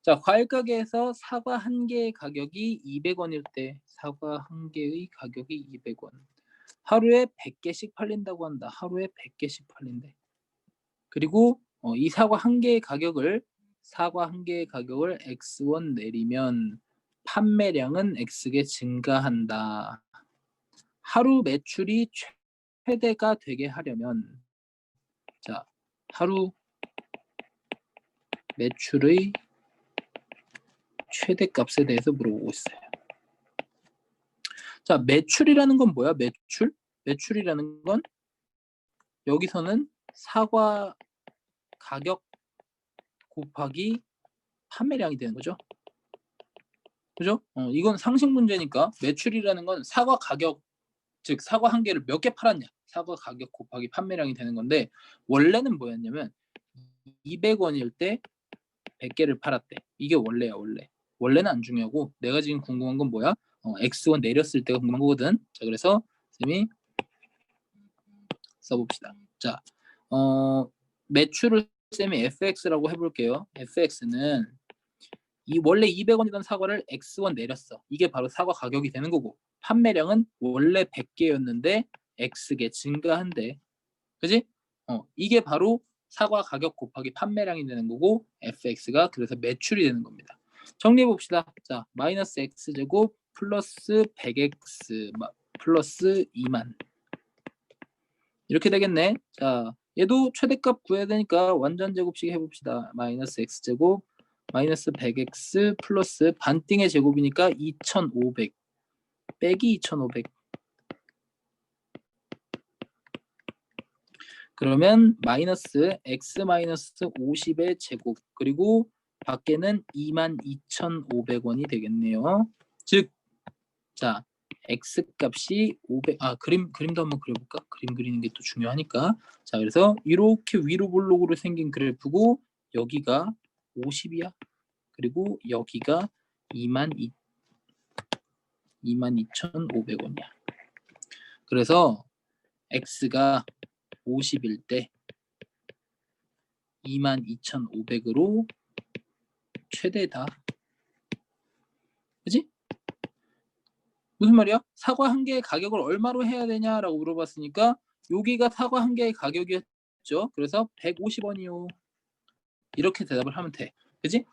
자, 과일 가게에서 사과 한 개의 가격이 200원일 때 사과 한 개의 가격이 200원. 하루에 100개씩 팔린다고 한다. 하루에 100개씩 팔린대. 그리고 이 사과 한 개의 가격을 X1 내리면 판매량은 X개 증가한다. 하루 매출이 최대가 되게 하려면 자, 하루 매출의 최대값에 대해서 물어보고 있어요. 자, 매출이라는 건 뭐야? 매출이라는 건 여기서는 사과 가격 곱하기 판매량이 되는 거죠. 그죠? 이건 상식 문제니까 매출이라는 건 사과 가격, 즉 사과 한 개를 몇 개 팔았냐. 사과 가격 곱하기 판매량이 되는 건데 원래는 뭐였냐면 200원일 때 100개를 팔았대. 이게 원래야, 원래. 원래는 안 중요하고 내가 지금 궁금한 건 뭐야? x1 내렸을 때가 궁금한 거거든. 자, 그래서 쌤이 써봅시다. 자, 매출을 쌤이 fx라고 해볼게요. fx는 이 원래 200원이던 사과를 x1 내렸어. 이게 바로 사과 가격이 되는 거고, 판매량은 원래 100개였는데 x개 증가한대. 그지? 이게 바로 사과 가격 곱하기 판매량이 되는 거고, fx가 그래서 매출이 되는 겁니다. 정리해 봅시다. 자, 마이너스 x제곱 플러스 100x 플러스 2만 이렇게 되겠네. 자, 얘도 최대값 구해야 되니까 완전 제곱식 해봅시다. 마이너스 x제곱 마이너스 100x 플러스 반띵의 제곱이니까 2500 빼기 2500. 그러면 마이너스 x 마이너스 50의 제곱 그리고 밖에는 22,500원이 되겠네요. 즉, 자, x 값이 500. 그림도 한번 그려볼까? 그림 그리는 게 또 중요하니까. 자, 그래서 이렇게 위로 볼록으로 생긴 그래프고 여기가 50이야. 그리고 여기가 22,500원이야. 그래서 x가 50일 때 22,500으로 최대다. 그지? 무슨 말이야? 사과 한 개의 가격을 얼마로 해야 되냐라고 물어봤으니까 여기가 사과 한 개의 가격이었죠. 그래서 150원이요. 이렇게 대답을 하면 돼. 그지?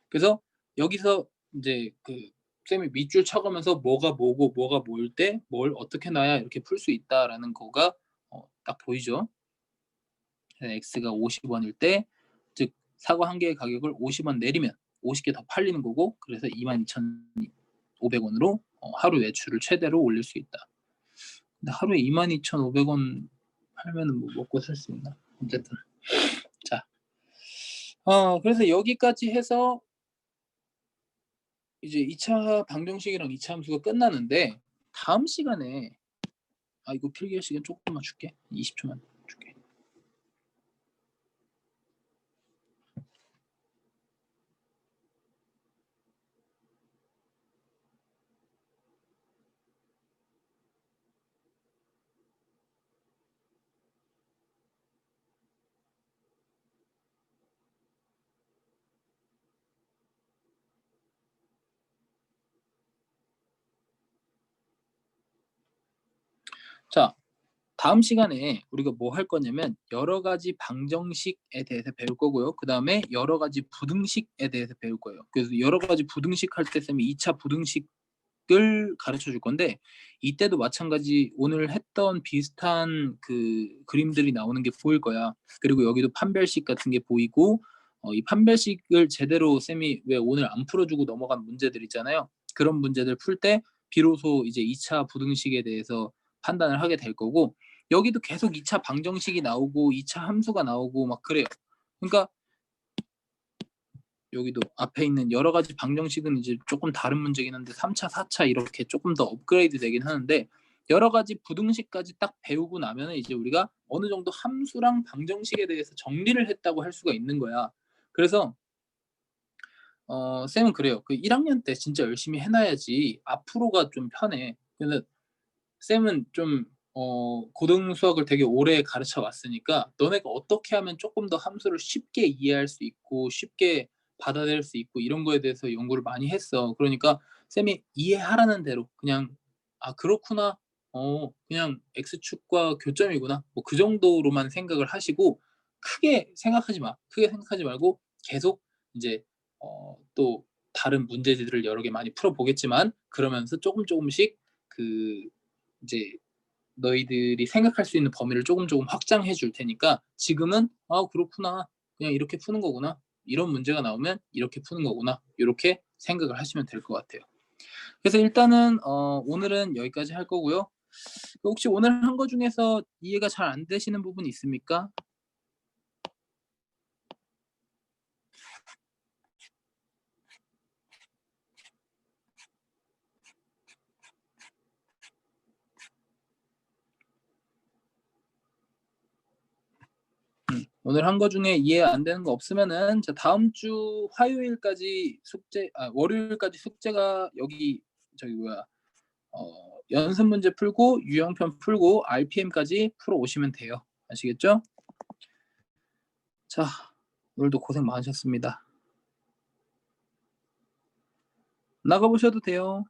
그래서 여기서 이제 그 쌤이 밑줄 쳐가면서 뭐가 뭐고 뭐가 뭘 때 뭘 어떻게 놔야 이렇게 풀 수 있다라는 거가 딱 보이죠. x가 50원일 때, 즉 사과 한 개의 가격을 50원 내리면 50개 더 팔리는 거고, 그래서 22,500원으로 하루 매출을 최대로 올릴 수 있다. 근데 하루에 22,500원 팔면은 뭐 먹고 살 수 있나? 어쨌든 자, 그래서 여기까지 해서 이제 2차 방정식이랑 2차 함수가 끝나는데 다음 시간에 이거 필기할 시간 조금만 줄게. 20초만 줄게. 자, 다음 시간에 우리가 뭐 할 거냐면 여러 가지 방정식에 대해서 배울 거고요. 그 다음에 여러 가지 부등식에 대해서 배울 거예요. 그래서 여러 가지 부등식 할 때 쌤이 2차 부등식을 가르쳐 줄 건데 이때도 마찬가지 오늘 했던 비슷한 그 그림들이 나오는 게 보일 거야. 그리고 여기도 판별식 같은 게 보이고 이 판별식을 제대로 쌤이 왜 오늘 안 풀어주고 넘어간 문제들 있잖아요. 그런 문제들 풀 때 비로소 이제 2차 부등식에 대해서 판단을 하게 될 거고 여기도 계속 2차 방정식이 나오고 2차 함수가 나오고 막 그래요. 그러니까 여기도 앞에 있는 여러 가지 방정식은 이제 조금 다른 문제긴 한데 3차, 4차 이렇게 조금 더 업그레이드 되긴 하는데 여러 가지 부등식까지 딱 배우고 나면 이제 우리가 어느 정도 함수랑 방정식에 대해서 정리를 했다고 할 수가 있는 거야. 그래서 쌤은 그래요. 그 1학년 때 진짜 열심히 해놔야지 앞으로가 좀 편해. 그래서 쌤은 좀 고등 수학을 되게 오래 가르쳐 왔으니까 너네가 어떻게 하면 조금 더 함수를 쉽게 이해할 수 있고 쉽게 받아들일 수 있고 이런 거에 대해서 연구를 많이 했어. 그러니까 쌤이 이해하라는 대로 그냥 그렇구나. 그냥 x축과 교점이구나. 뭐 그 정도로만 생각을 하시고 크게 생각하지 마. 크게 생각하지 말고 계속 이제 또 다른 문제들을 여러 개 많이 풀어 보겠지만 그러면서 조금씩 그 이제 너희들이 생각할 수 있는 범위를 조금 확장해 줄 테니까 지금은 그렇구나. 그냥 이렇게 푸는 거구나. 이런 문제가 나오면 이렇게 푸는 거구나. 이렇게 생각을 하시면 될 것 같아요. 그래서 일단은 오늘은 여기까지 할 거고요. 혹시 오늘 한 거 중에서 이해가 잘 안 되시는 부분이 있습니까? 오늘 한 거 중에 이해 안 되는 거 없으면은 자, 다음 주 화요일까지 월요일까지 숙제가 여기 저기 뭐야 연습 문제 풀고 유형편 풀고 RPM까지 풀어 오시면 돼요. 아시겠죠? 자, 오늘도 고생 많으셨습니다. 나가보셔도 돼요.